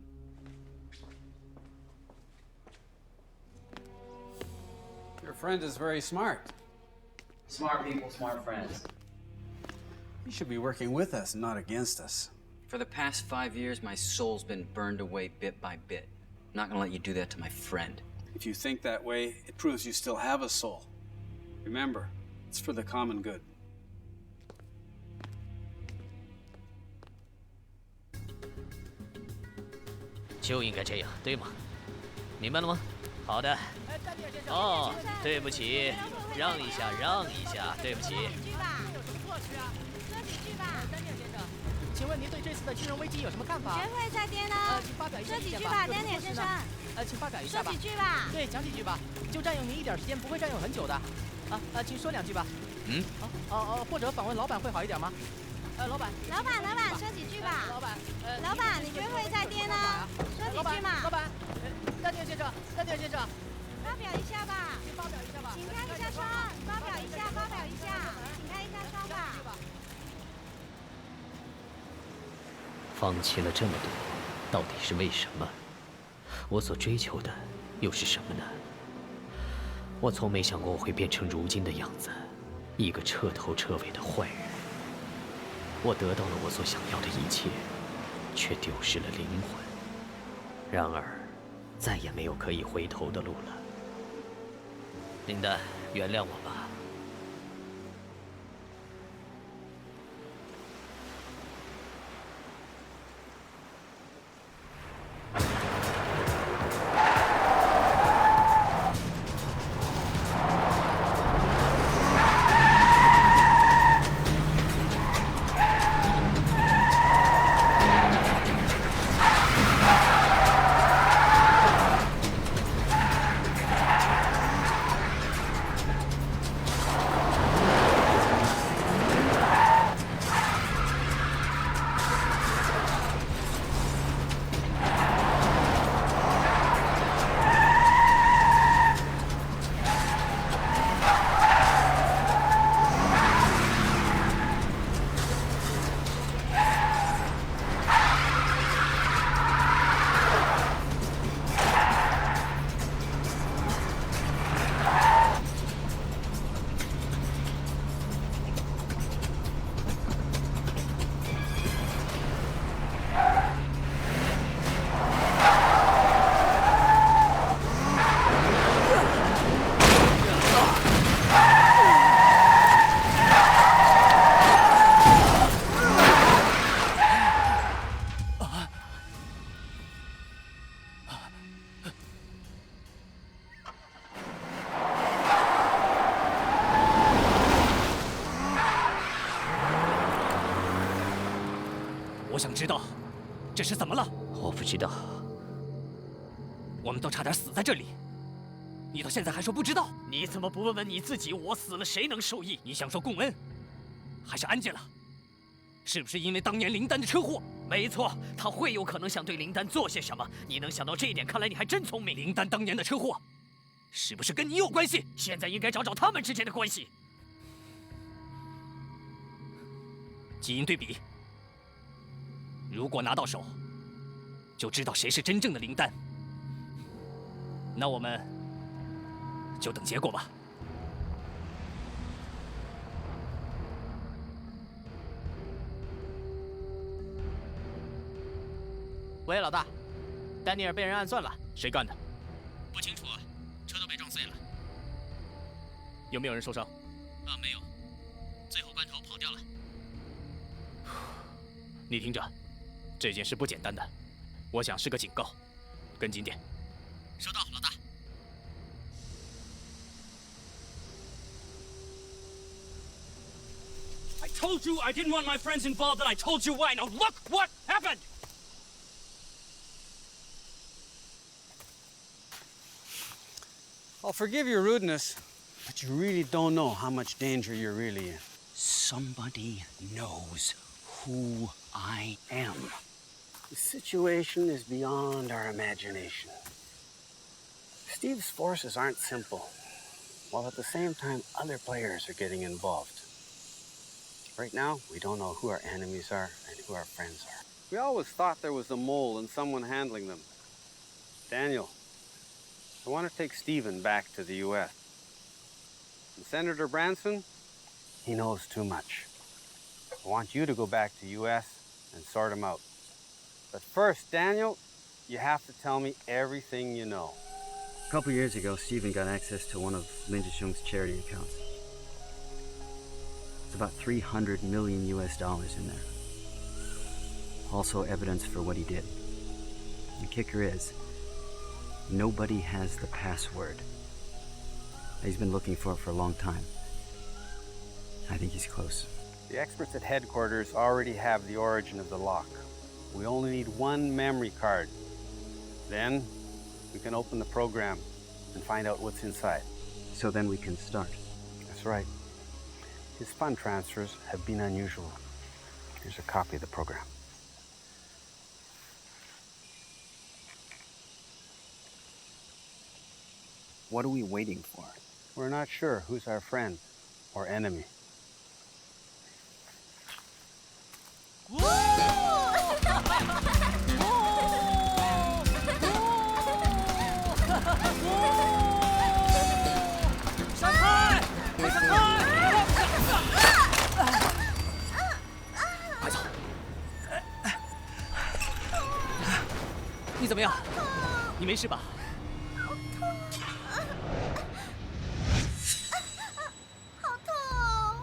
[SPEAKER 4] Your friend is very smart.
[SPEAKER 19] Smart people, smart friends.
[SPEAKER 4] You should be working with us, not against us.
[SPEAKER 19] For the past 5 years, my soul's been burned away bit by bit. I'm not gonna let you do that to my friend.
[SPEAKER 4] If you think that way, it proves you still have a soul. Remember, it's for the common good.
[SPEAKER 15] 就应该这样，对吗？明白了吗？
[SPEAKER 8] 好的。哦，对不起，让一下，让一下，对不起。
[SPEAKER 9] 说几句吧。说几句吧。丹尼尔先生，请问您对这次的金融危机有什么看法？
[SPEAKER 21] 学会在颠呢？
[SPEAKER 9] 请发表一下
[SPEAKER 21] 说几句吧，丹尼尔先生。
[SPEAKER 9] 请发表一下吧。
[SPEAKER 21] 说几句吧。
[SPEAKER 9] 对，讲几句吧，就占用您一点时间，不会占用很久的。请说2句吧。或者访问老板会好一点吗？老板，
[SPEAKER 21] 说几句吧。老板，你学会在颠呢？说几句嘛。
[SPEAKER 9] 老板，丹尼尔先生，
[SPEAKER 21] 发表一下吧。
[SPEAKER 9] 请发表一下吧。
[SPEAKER 21] 请开一下窗，发表一下，请开一下窗吧。
[SPEAKER 15] 放弃了这么多，到底是为什么？我所追求的又是什么呢？我从没想过我会变成如今的样子，一个彻头彻尾的坏人。我得到了我所想要的一切，却丢失了灵魂。然而，再也没有可以回头的路了。林丹，原谅我吧。
[SPEAKER 20] 我想知道，这是怎么了？
[SPEAKER 15] 我不知道。
[SPEAKER 20] 我们都差点死在这里，你到现在还说不知道？
[SPEAKER 8] 你怎么不问问你自己？我死了谁能受益？
[SPEAKER 20] 你想说贡恩，还是安吉拉？是不是因为当年林丹的车祸？
[SPEAKER 8] 没错，他会有可能想对林丹做些什么。你能想到这一点，看来你还真聪明。
[SPEAKER 20] 林丹当年的车祸，是不是跟你有关系？
[SPEAKER 8] 现在应该找找他们之间的关系。
[SPEAKER 20] 基因对比，如果拿到手，就知道谁是真正的林丹。那我们就等结果吧。
[SPEAKER 9] 喂，老大，丹尼尔被人暗算了，
[SPEAKER 20] 谁干的？
[SPEAKER 8] 不清楚啊，车都被撞碎了。
[SPEAKER 20] 有没有人受伤？
[SPEAKER 8] 没有，最后关头跑掉了。
[SPEAKER 20] 你听着，这件事不简单的，我想是个警告，跟紧点。
[SPEAKER 8] 收到，老大。I told you I didn't want my friends involved, and I told you why. Now look what happened.
[SPEAKER 4] I'll forgive your rudeness, but you really don't know how much danger you're really in.
[SPEAKER 22] Somebody knows who I am.
[SPEAKER 4] The situation is beyond our imagination. Steve's forces aren't simple, while at the same time other players are getting involved. Right now, we don't know who our enemies are and who our friends are. We always thought there was a mole and someone handling them. Daniel, I want to take Stephen back to the U.S. And Senator Branson, he knows too much. I want you to go back to U.S. and sort him out. But first, Daniel, you have to tell me everything you know.
[SPEAKER 13] A couple years ago, Stephen got access to one of Linda Shung's charity accounts. It's about $300 million in there. Also evidence for what he did. The kicker is, Nobody has the password. He's been looking for it for a long time. I think he's close.
[SPEAKER 4] The experts at headquarters already have the origin of the lock. We only need one memory card. Then we can open the program and find out what's inside.
[SPEAKER 13] So then we can start.
[SPEAKER 4] That's right. His fund transfers have been unusual. Here's a copy of the program.
[SPEAKER 13] What are we waiting for?
[SPEAKER 4] We're not sure who's our friend or enemy.
[SPEAKER 20] 快走！你怎么样？你没事吧？
[SPEAKER 21] 好痛哦！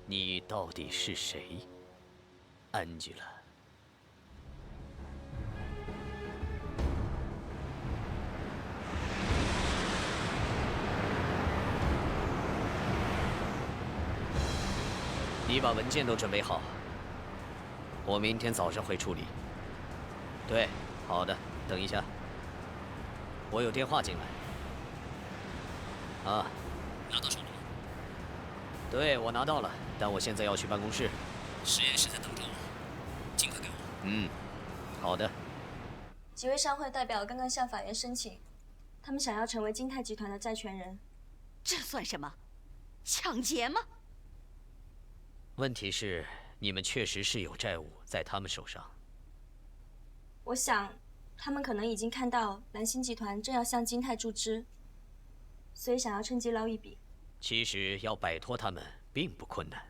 [SPEAKER 15] 你到底是谁，安吉拉？你把文件都准备好，我明天早上会处理。对，好的，等一下，我有电话进来。啊，拿到手了吗？对，我拿到了，但我现在要去办公室。实验室在等着我，尽快给我。嗯，好的。
[SPEAKER 6] 几位商会代表刚刚向法院申请，他们想要成为金泰集团的债权人。
[SPEAKER 3] 这算什么？抢劫吗？
[SPEAKER 15] 问题是，你们确实是有债务在他们手上。
[SPEAKER 6] 我想，他们可能已经看到蓝星集团正要向金泰注资，所以想要趁机捞一笔。
[SPEAKER 15] 其实要摆脱他们并不困难。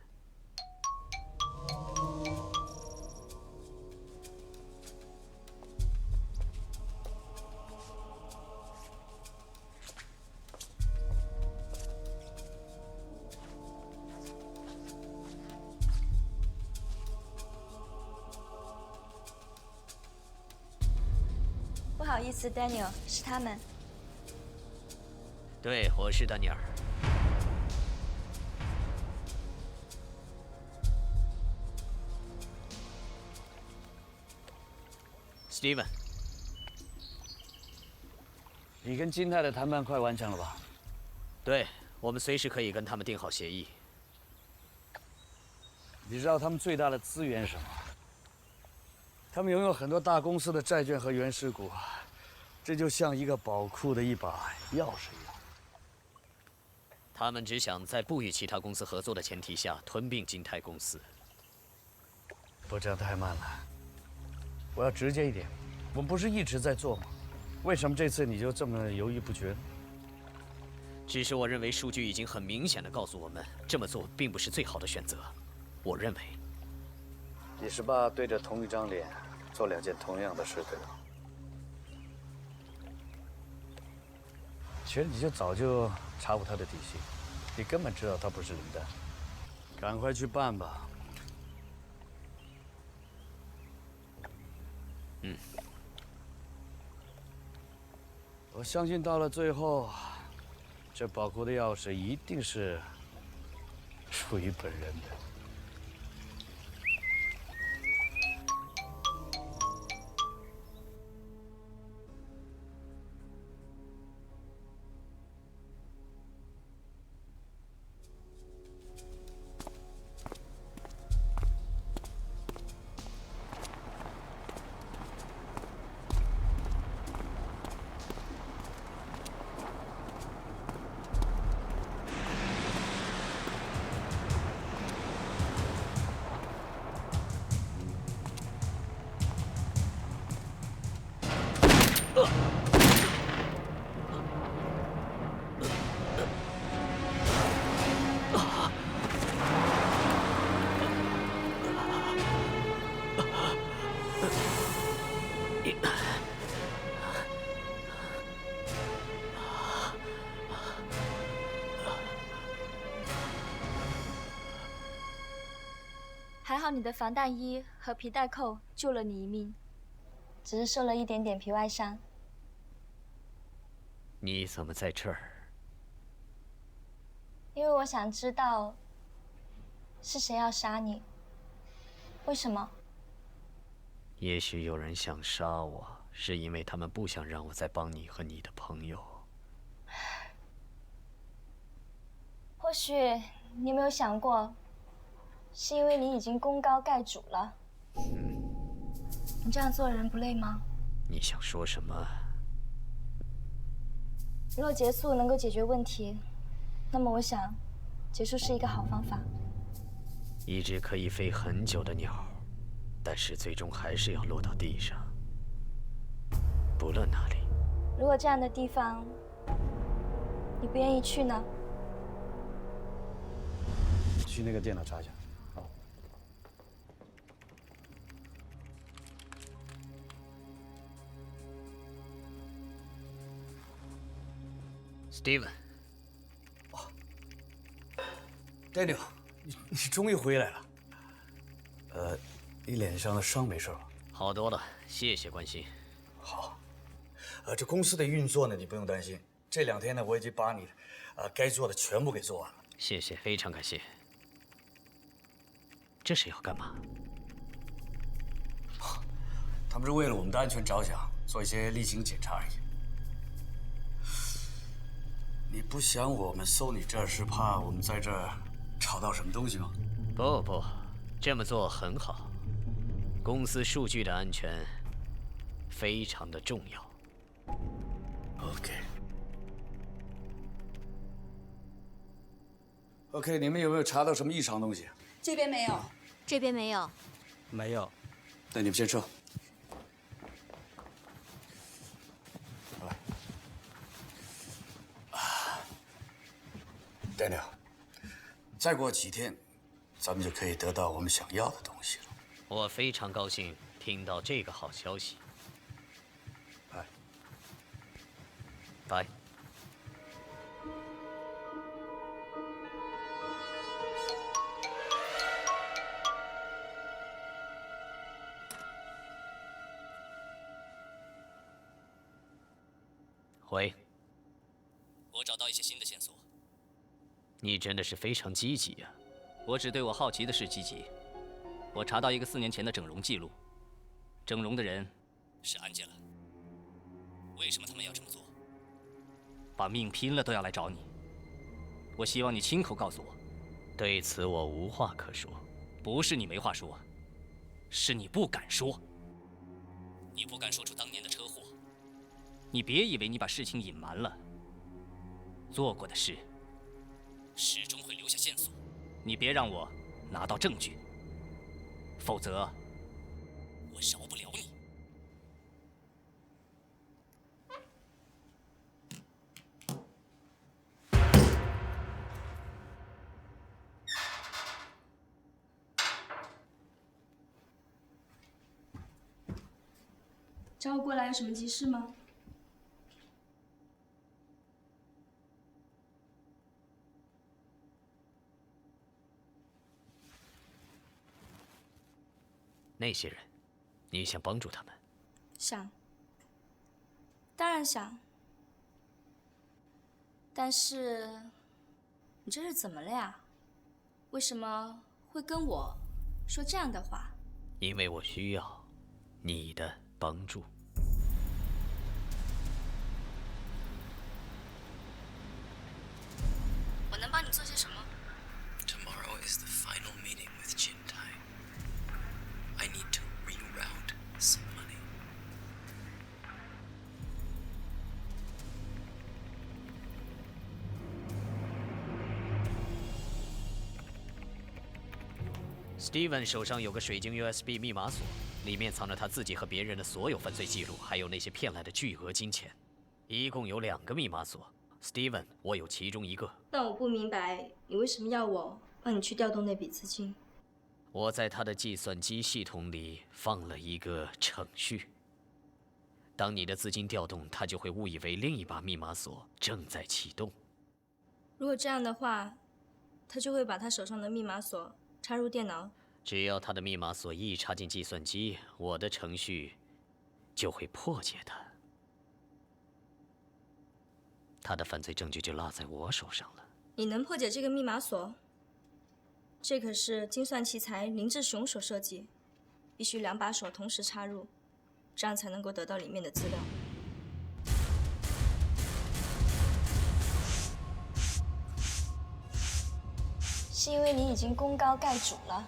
[SPEAKER 6] 不好意思 ，Daniel， 是他们。
[SPEAKER 15] 对，我是丹尼尔。Steven，
[SPEAKER 7] 你跟金泰的谈判快完成了吧？
[SPEAKER 15] 对，我们随时可以跟他们订好协议。
[SPEAKER 7] 你知道他们最大的资源是什么？他们拥有很多大公司的债券和原始股，这就像一个宝库的一把钥匙一样。
[SPEAKER 15] 他们只想在不与其他公司合作的前提下吞并金泰公司。
[SPEAKER 7] 不，这样太慢了。我要直接一点，我们不是一直在做吗？为什么这次你就这么犹豫不决呢？
[SPEAKER 15] 只是我认为数据已经很明显地告诉我们，这么做并不是最好的选择。我认为，
[SPEAKER 7] 你是怕对着同一张脸做两件同样的事，对吧？觉得你就早就查过他的底细，你根本知道他不是林丹。赶快去办吧。我相信到了最后，这宝库的钥匙一定是属于本人的。
[SPEAKER 6] 还好你的防弹衣和皮带扣救了你一命，只是受了一点点皮外伤。
[SPEAKER 15] 你怎么在这儿？
[SPEAKER 6] 因为我想知道是谁要杀你，为什么？
[SPEAKER 15] 也许有人想杀我，是因为他们不想让我再帮你和你的朋友。
[SPEAKER 6] 或许你有没有想过，是因为你已经功高盖主了。你这样做人不累吗？
[SPEAKER 15] 你想说什么？
[SPEAKER 6] 若结束能够解决问题，那么我想，结束是一个好方法。
[SPEAKER 15] 一只可以飞很久的鸟，但是最终还是要落到地上，不论哪里。
[SPEAKER 6] 如果这样的地方，你不愿意去呢？
[SPEAKER 7] 去那个电脑查一下。好。
[SPEAKER 15] Steven。
[SPEAKER 7] Daniel， 你终于回来了。你脸上的伤没事吧？
[SPEAKER 15] 好多了，谢谢关心。
[SPEAKER 7] 好。这公司的运作呢，你不用担心。这2天呢，我已经把你该做的全部给做完了。
[SPEAKER 15] 谢谢，非常感谢。这是要干嘛？
[SPEAKER 7] 他们是为了我们的安全着想，做一些例行检查而已。你不想我们搜你这儿，是怕我们在这儿找到什么东西吗？
[SPEAKER 15] 不，这么做很好。公司数据的安全非常的重要。
[SPEAKER 7] OK， 你们有没有查到什么异常东西？
[SPEAKER 21] 这边没有，这边没有。
[SPEAKER 7] 没有。那你们先撤。Daniel， 再过几天，咱们就可以得到我们想要的东西了。
[SPEAKER 15] 我非常高兴听到这个好消息。拜。喂。
[SPEAKER 20] 我找到一些新的线索。
[SPEAKER 15] 你真的是非常积极呀！
[SPEAKER 20] 我只对我好奇的事积极。我查到一个4年前的整容记录，整容的人是安吉拉。为什么他们要这么做？把命拼了都要来找你。我希望你亲口告诉我。
[SPEAKER 15] 对此我无话可说。
[SPEAKER 20] 不是你没话说，是你不敢说。你不敢说出当年的车祸。你别以为你把事情隐瞒了，做过的事始终会留下线索。你别让我拿到证据，否则我饶不了你。
[SPEAKER 6] 找我过来有什么急事吗？
[SPEAKER 15] 那些人，你想帮助他们？
[SPEAKER 6] 想，当然想。但是，你这是怎么了呀？为什么会跟我说这样的话？
[SPEAKER 15] 因为我需要你的帮助。
[SPEAKER 6] 我能帮你做些什么？
[SPEAKER 13] Tomorrow is the final meeting with Jintai. I need to reroute some money.
[SPEAKER 15] Steven 手上有个水晶 USB 密码锁，里面藏着他自己和别人的所有犯罪记录，还有那些骗来的巨额金钱。一共有2个密码锁 ，Steven， 我有其中1个。
[SPEAKER 6] 但我不明白，你为什么要我帮你去调动那笔资金？
[SPEAKER 15] 我在他的计算机系统里放了一个程序，当你的资金调动，他就会误以为另一把密码锁正在启动。
[SPEAKER 6] 如果这样的话，他就会把他手上的密码锁插入电脑。
[SPEAKER 15] 只要他的密码锁一插进计算机，我的程序就会破解它。他的犯罪证据就落在我手上了。
[SPEAKER 6] 你能破解这个密码锁？这可是精算奇才林志雄所设计，必须2把手同时插入，这样才能够得到里面的资料。是因为你已经功高盖主了。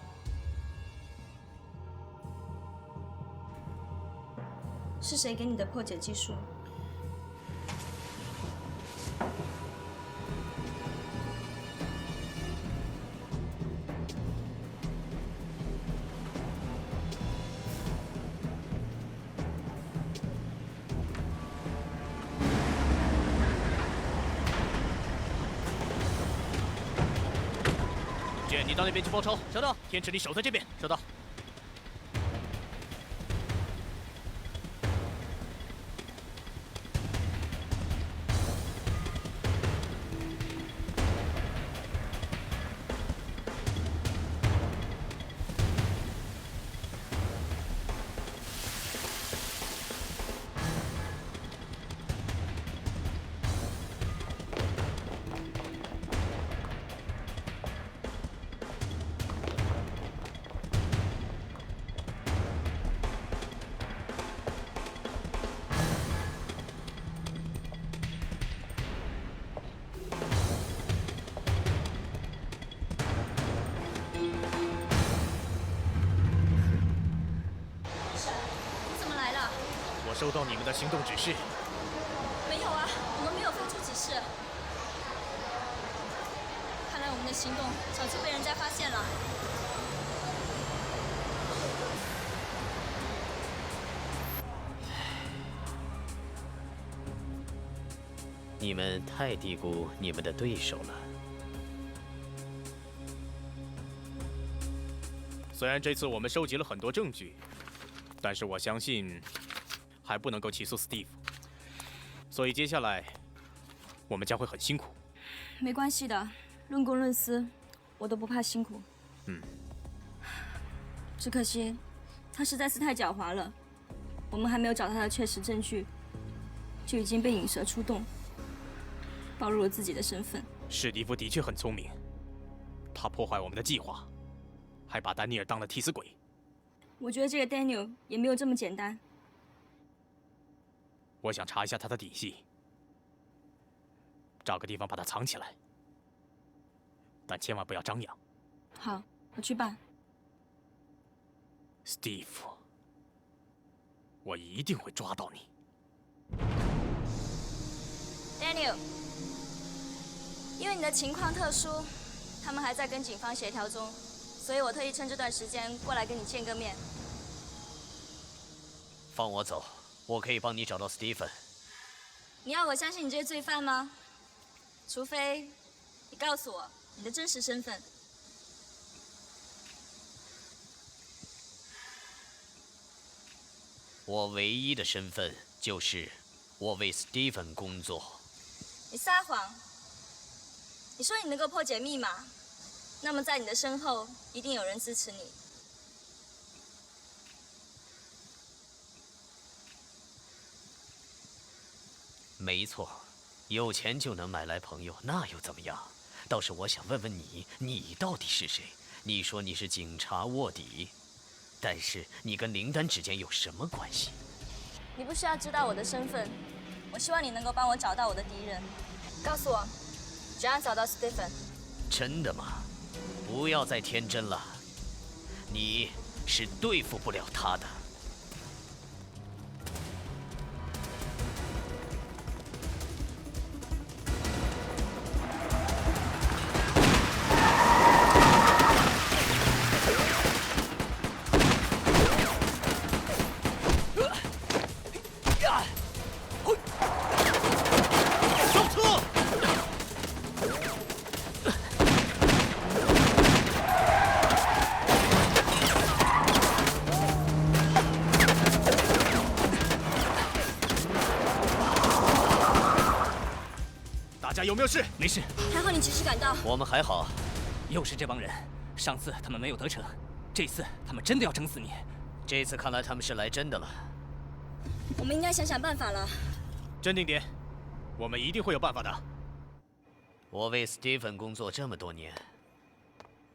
[SPEAKER 6] 是谁给你的破解技术？
[SPEAKER 5] 卷，你到那边去包抄。收到。天池，你守在这边。收到。收到你们的行动指示。
[SPEAKER 6] 没有啊，我们没有发出指示。看来我们的行动早就被人家发现了。
[SPEAKER 15] 你们太低估你们的对手了。
[SPEAKER 5] 虽然这次我们收集了很多证据，但是我相信还不能够起诉 Steve， 所以接下来我们将会很辛苦。
[SPEAKER 6] 没关系的，论公论私，我都不怕辛苦。只可惜他实在是太狡猾了，我们还没有找到他的确实证据，就已经被引蛇出洞，暴露了自己的身份。
[SPEAKER 5] 史蒂夫的确很聪明，他破坏我们的计划，还把丹尼尔当了替死鬼。
[SPEAKER 6] 我觉得这个 Daniel 也没有这么简单。
[SPEAKER 5] 我想查一下他的底细，找个地方把他藏起来，但千万不要张扬。
[SPEAKER 6] 好，我去办。
[SPEAKER 5] Steve， 我一定会抓到你。
[SPEAKER 6] Daniel， 因为你的情况特殊，他们还在跟警方协调中，所以我特意趁这段时间过来跟你见个面。
[SPEAKER 15] 放我走。我可以帮你找到 Stephen。
[SPEAKER 6] 你要我相信你这些罪犯吗？除非你告诉我你的真实身份。
[SPEAKER 15] 我唯一的身份就是我为 Stephen 工作。
[SPEAKER 6] 你撒谎！你说你能够破解密码，那么在你的身后一定有人支持你。
[SPEAKER 10] 没错，有钱就能买来朋友，那又怎么样？倒是我想问问你，你到底是谁？你说你是警察卧底，但是你跟林丹之间有什么关系？
[SPEAKER 6] 你不需要知道我的身份，我希望你能够帮我找到我的敌人。告诉我，只要找到 Stephen。
[SPEAKER 10] 真的吗？不要再天真了，你是对付不了他的。
[SPEAKER 20] 有没有事？没事。
[SPEAKER 6] 还好你及时赶到。
[SPEAKER 10] 我们还好。
[SPEAKER 20] 又是这帮人，上次他们没有得逞，这次他们真的要整死你。
[SPEAKER 10] 这次看来他们是来真的了。
[SPEAKER 6] 我们应该想想办法了。
[SPEAKER 20] 镇定点，我们一定会有办法的。
[SPEAKER 10] 我为 Stephen 工作这么多年，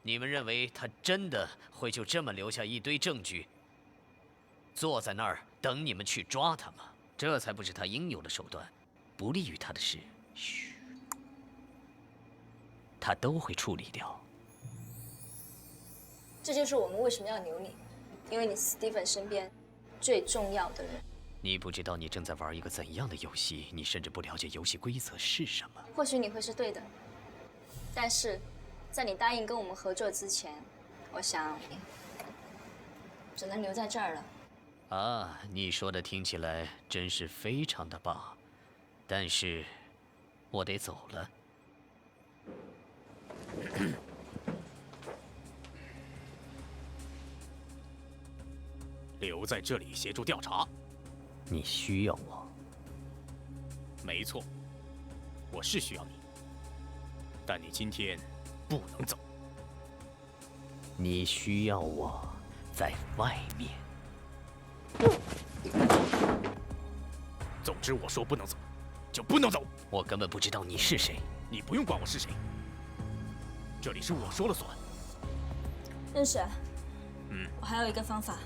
[SPEAKER 10] 你们认为他真的会就这么留下一堆证据，坐在那儿等你们去抓他吗？这才不是他应有的手段，不利于他的事。嘘，他都会处理掉。
[SPEAKER 6] 这就是我们为什么要留你，因为你是 Stephen 身边最重要的人。
[SPEAKER 10] 你不知道你正在玩一个怎样的游戏，你甚至不了解游戏规则是什么。
[SPEAKER 6] 或许你会是对的，但是在你答应跟我们合作之前，我想只能留在这儿了。
[SPEAKER 10] 啊，你说的听起来真是非常的棒，但是我得走了。
[SPEAKER 20] 留在这里协助调查。
[SPEAKER 10] 你需要我？
[SPEAKER 20] 没错，我是需要你，但你今天不能走。
[SPEAKER 10] 你需要我在外面。
[SPEAKER 20] 总之，我说不能走，就不能走。
[SPEAKER 10] 我根本不知道你是谁。
[SPEAKER 20] 你不用管我是谁，这里是我说了算。
[SPEAKER 6] 认识。我还有一个方法。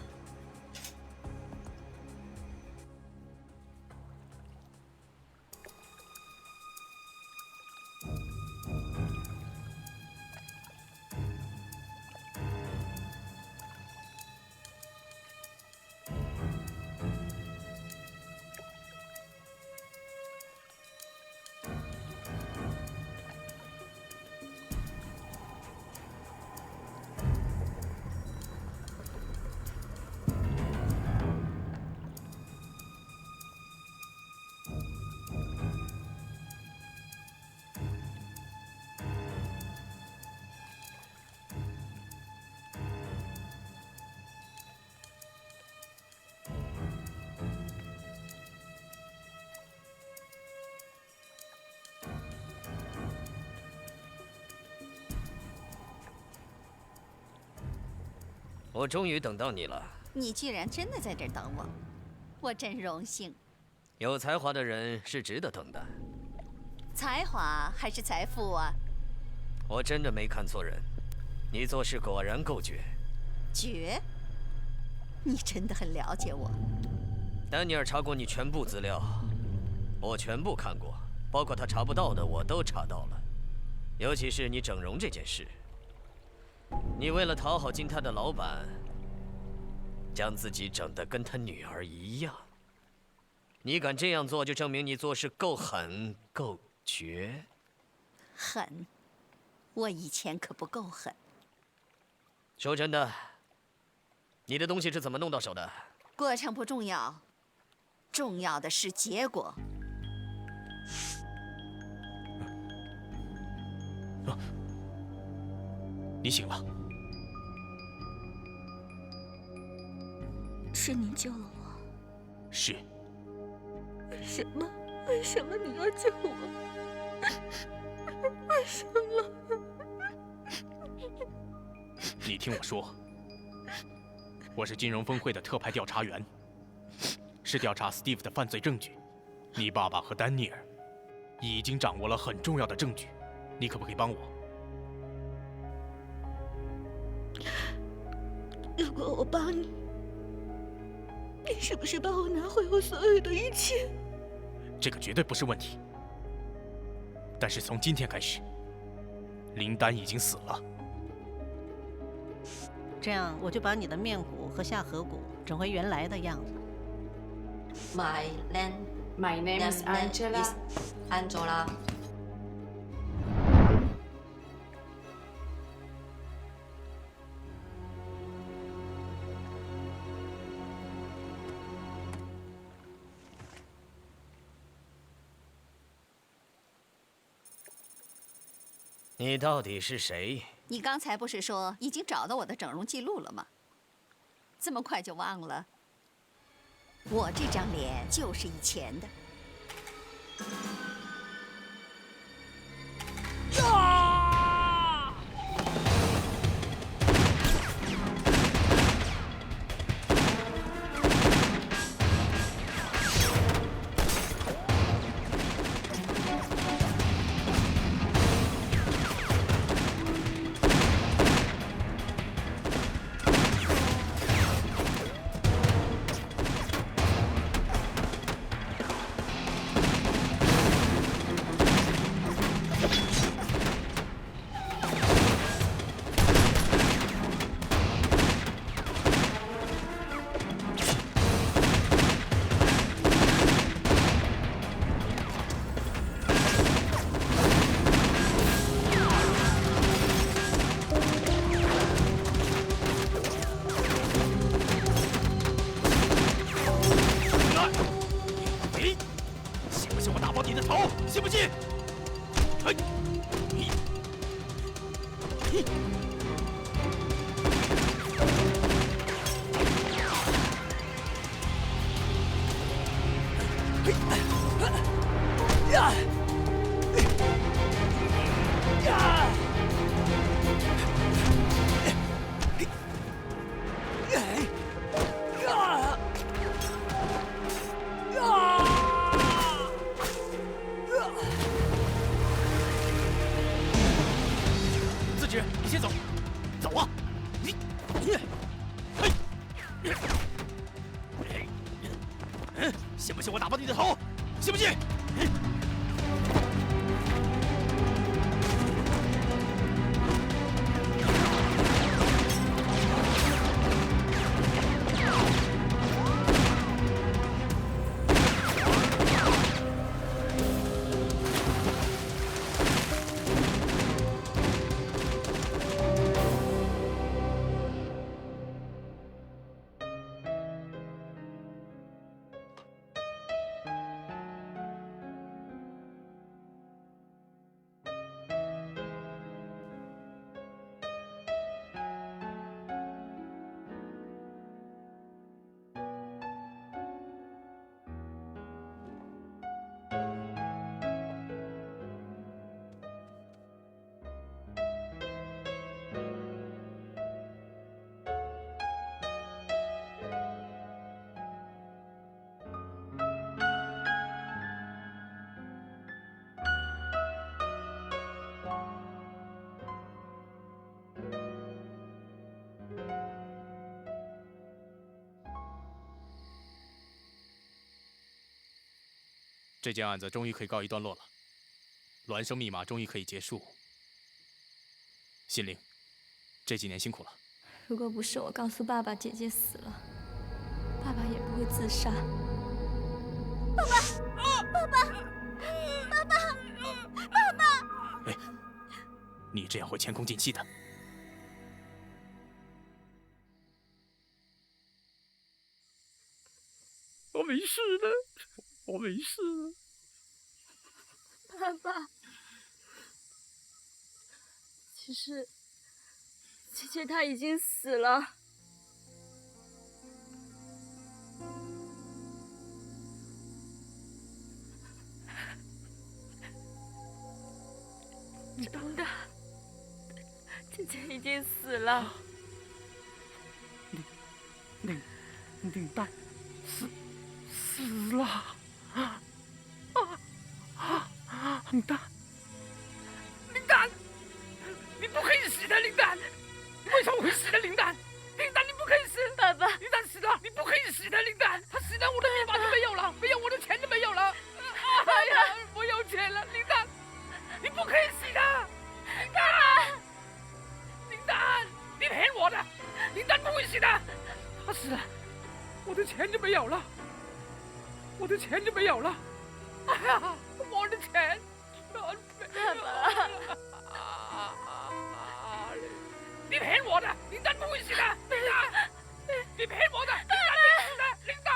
[SPEAKER 10] 我终于等到你了。
[SPEAKER 3] 你居然真的在这儿等我，我真荣幸。
[SPEAKER 10] 有才华的人是值得等的。
[SPEAKER 3] 才华还是财富啊？
[SPEAKER 10] 我真的没看错人，你做事果然够绝。
[SPEAKER 3] 绝？你真的很了解我。
[SPEAKER 10] 丹尼尔查过你全部资料，我全部看过，包括他查不到的我都查到了，尤其是你整容这件事。你为了讨好金泰的老板，将自己整得跟他女儿一样。你敢这样做，就证明你做事够狠、够绝。
[SPEAKER 3] 狠？我以前可不够狠。
[SPEAKER 10] 说真的，你的东西是怎么弄到手的？
[SPEAKER 3] 过程不重要，重要的是结果。
[SPEAKER 20] 你醒了。
[SPEAKER 6] 是你救了我。
[SPEAKER 20] 是。
[SPEAKER 6] 为什么？为什么你要救我？为什么？
[SPEAKER 20] 你听我说，我是金融峰会的特派调查员，是调查 Steve 的犯罪证据。
[SPEAKER 16] 你爸爸和丹尼尔已经掌握了很重要的证据，你可不可以帮我？
[SPEAKER 6] 如果我帮你，你是不是帮我拿回我所有的一切？
[SPEAKER 16] 这个绝对不是问题。但是从今天开始，林丹已经死了。
[SPEAKER 17] 这样我就把你的面骨和下颌骨整回原来的样子。
[SPEAKER 23] My name is Angela.
[SPEAKER 10] 你到底是谁？
[SPEAKER 3] 你刚才不是说已经找到我的整容记录了吗？这么快就忘了？我这张脸就是以前的。
[SPEAKER 16] 自知，你先走，走啊！你，信不信我打爆你的头？信不信？这件案子终于可以告一段落了，孪生密码终于可以结束。心灵，这几年辛苦了。
[SPEAKER 6] 如果不是我告诉爸爸姐姐死了，爸爸也不会自杀。爸爸，爸爸，爸爸，爸爸！
[SPEAKER 16] 哎，你这样会前功尽弃的。
[SPEAKER 2] 我没事的。我没事了，
[SPEAKER 6] 爸爸。其实，姐姐她已经死了。真的，姐姐已经死了。
[SPEAKER 2] 领带死了。林丹，林丹，你不可以死的，林丹！你为什么会死的，林丹？林丹，你不可以死！
[SPEAKER 6] 爸爸，
[SPEAKER 2] 林丹死了，你不可以死的，林丹！他死了，我的密码就没有了，没有我的钱就没有了。哎呀，我有钱了，林丹，你不可以死的，林丹！林丹，你骗我的，林丹不会死的，他死了，我的钱就没有了，我的钱就没有了。哎呀，我的钱！爸爸，你骗我的，林丹不会死的，林丹，你骗我的，林丹没死的，林丹，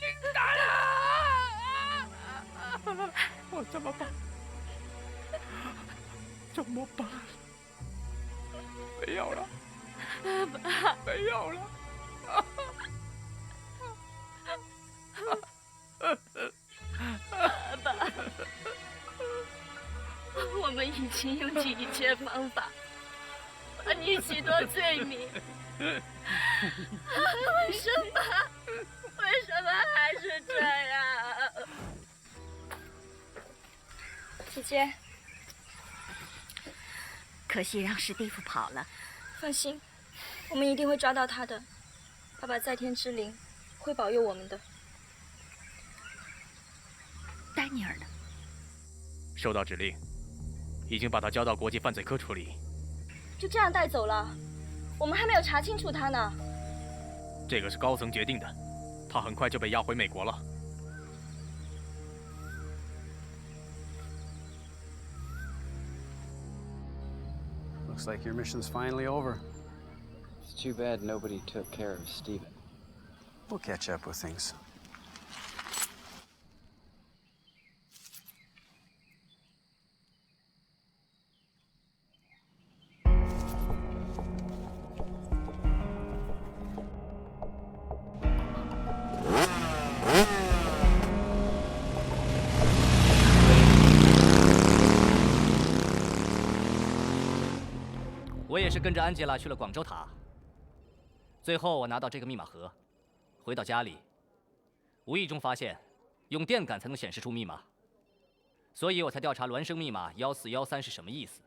[SPEAKER 2] 林丹啊！我怎么办？怎么办？没有了，
[SPEAKER 6] 爸爸，
[SPEAKER 2] 没有了。
[SPEAKER 6] 爸爸，我们已经用尽一切方法把你洗脱罪名，为什么还是这样？
[SPEAKER 21] 姐姐，可惜让史蒂夫跑了。
[SPEAKER 6] 放心，我们一定会抓到他的。爸爸在天之灵会保佑我们的。
[SPEAKER 21] 丹尼尔呢？
[SPEAKER 16] 收到指令，已经把他交到国际犯罪科处理。
[SPEAKER 6] 就这样带走了？我们还没有查清楚他呢。
[SPEAKER 16] 这个是高层决定的，他很快就被押回美国了。
[SPEAKER 4] Looks like your mission's finally over.
[SPEAKER 13] It's too bad nobody took care of Stephen.
[SPEAKER 4] We'll catch up with things.
[SPEAKER 20] 我也是跟着安吉拉去了广州塔。最后我拿到这个密码盒，回到家里，无意中发现用电感才能显示出密码，所以我才调查孪生密码1413是什么意思。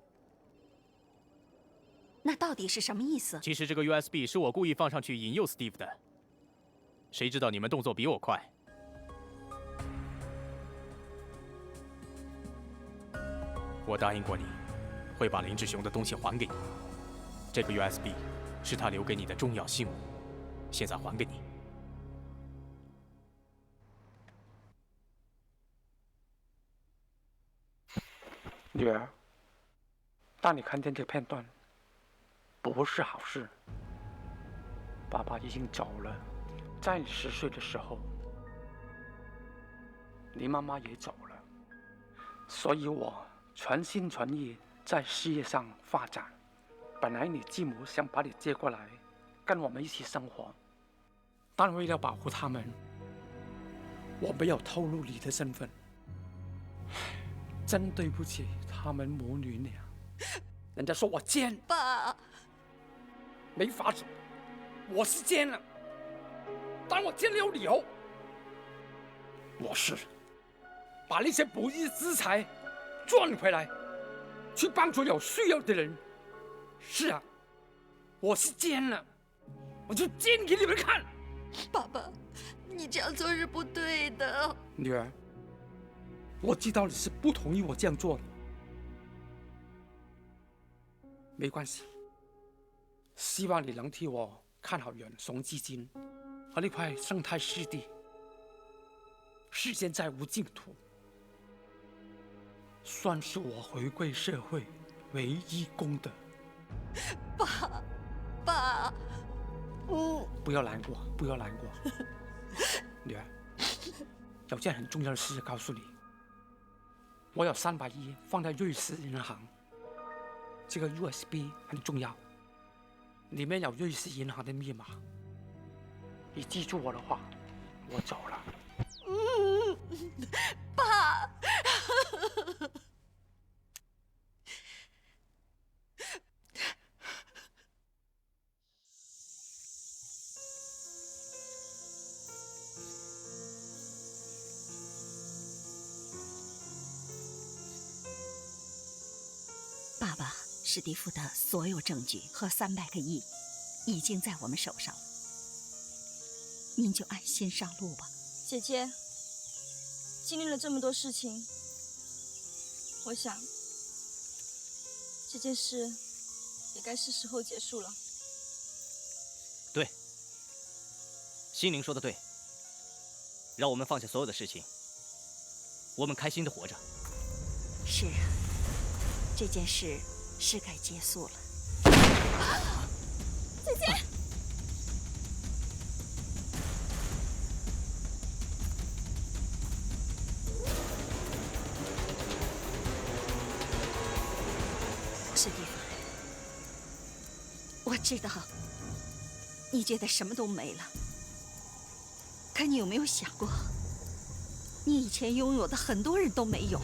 [SPEAKER 3] 那到底是什么意思？
[SPEAKER 16] 其实这个 USB 是我故意放上去引诱 Steve 的，谁知道你们动作比我快。我答应过你，会把林志雄的东西还给你。这个 USB 是他留给你的重要信物，现在还给你。
[SPEAKER 2] 女儿，当你看见这片段，不是好事。爸爸已经走了，在你10岁的时候，你妈妈也走了，所以我全心全意在事业上发展。本来你继母想把你接过来，跟我们一起生活，但为了保护他们，我没有透露你的身份。真对不起他们母女俩，人家说我奸。
[SPEAKER 3] 爸，
[SPEAKER 2] 没法子，我是奸了，但我奸了有理由。我是把那些不义之财赚回来，去帮助有需要的人。是啊，我是奸了，我就奸给你们看。
[SPEAKER 3] 爸爸，你这样做是不对的。
[SPEAKER 2] 女儿，我知道你是不同意我这样做的，没关系。希望你能替我看好远雄基金和那块生态湿地。世间再无净土，算是我回归社会唯一功德。
[SPEAKER 3] 爸，
[SPEAKER 2] 不要难过，不要难过。女儿，有件很重要的事告诉你，我有300亿放在瑞士银行，这个 USB 很重要，里面有瑞士银行的密码。你记住我的话，我走了。
[SPEAKER 3] 爸。史蒂夫的所有证据和300个亿已经在我们手上了，您就安心上路吧。
[SPEAKER 11] 姐姐，经历了这么多事情，我想这件事也该是时候结束了。
[SPEAKER 20] 对，心灵说的对，让我们放下所有的事情，我们开心的活着。
[SPEAKER 3] 是啊，这件事是该结束了。
[SPEAKER 11] 姐姐，
[SPEAKER 3] 史蒂夫，我知道你觉得什么都没了，可你有没有想过，你以前拥有的很多人都没有，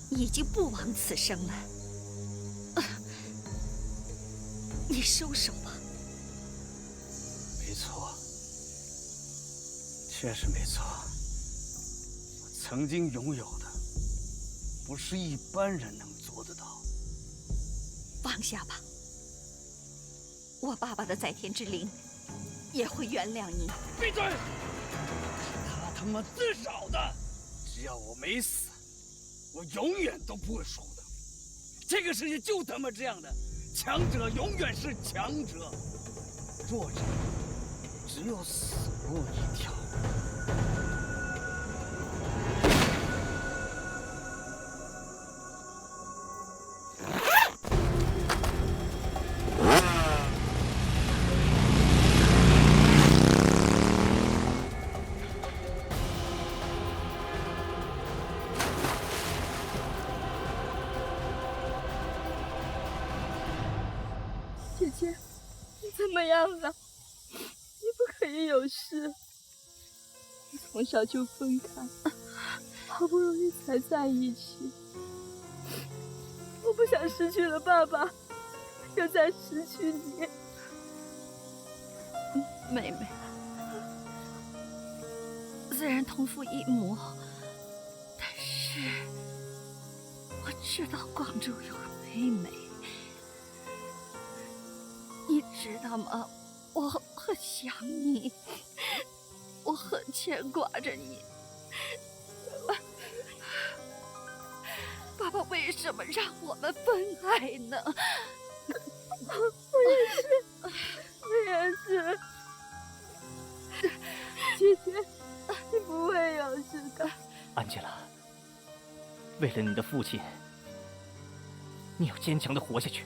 [SPEAKER 3] 你已经不枉此生了。你收手吧。
[SPEAKER 7] 没错，确实没错。我曾经拥有的，不是一般人能做得到。
[SPEAKER 3] 放下吧，我爸爸的在天之灵也会原谅你。
[SPEAKER 7] 闭嘴！他妈自找的！只要我没死，我永远都不会输的。这个世界就他妈这样的，强者永远是强者，弱者只有死路一条。
[SPEAKER 11] 姐姐，你怎么样了？你不可以有事。从小就分开，好不容易才在一起。我不想失去了爸爸，又再失去你。
[SPEAKER 3] 妹妹，虽然同父异母，但是我知道广州有个妹妹。你知道吗？我很想你，我很牵挂着你。爸爸为什么让我们分开呢？
[SPEAKER 11] 我也是，我也是。姐姐，你不会有事的。
[SPEAKER 20] 安吉拉，为了你的父亲，你要坚强的活下去。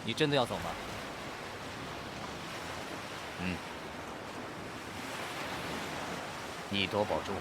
[SPEAKER 20] 你真的要走吗？
[SPEAKER 5] 你多保重。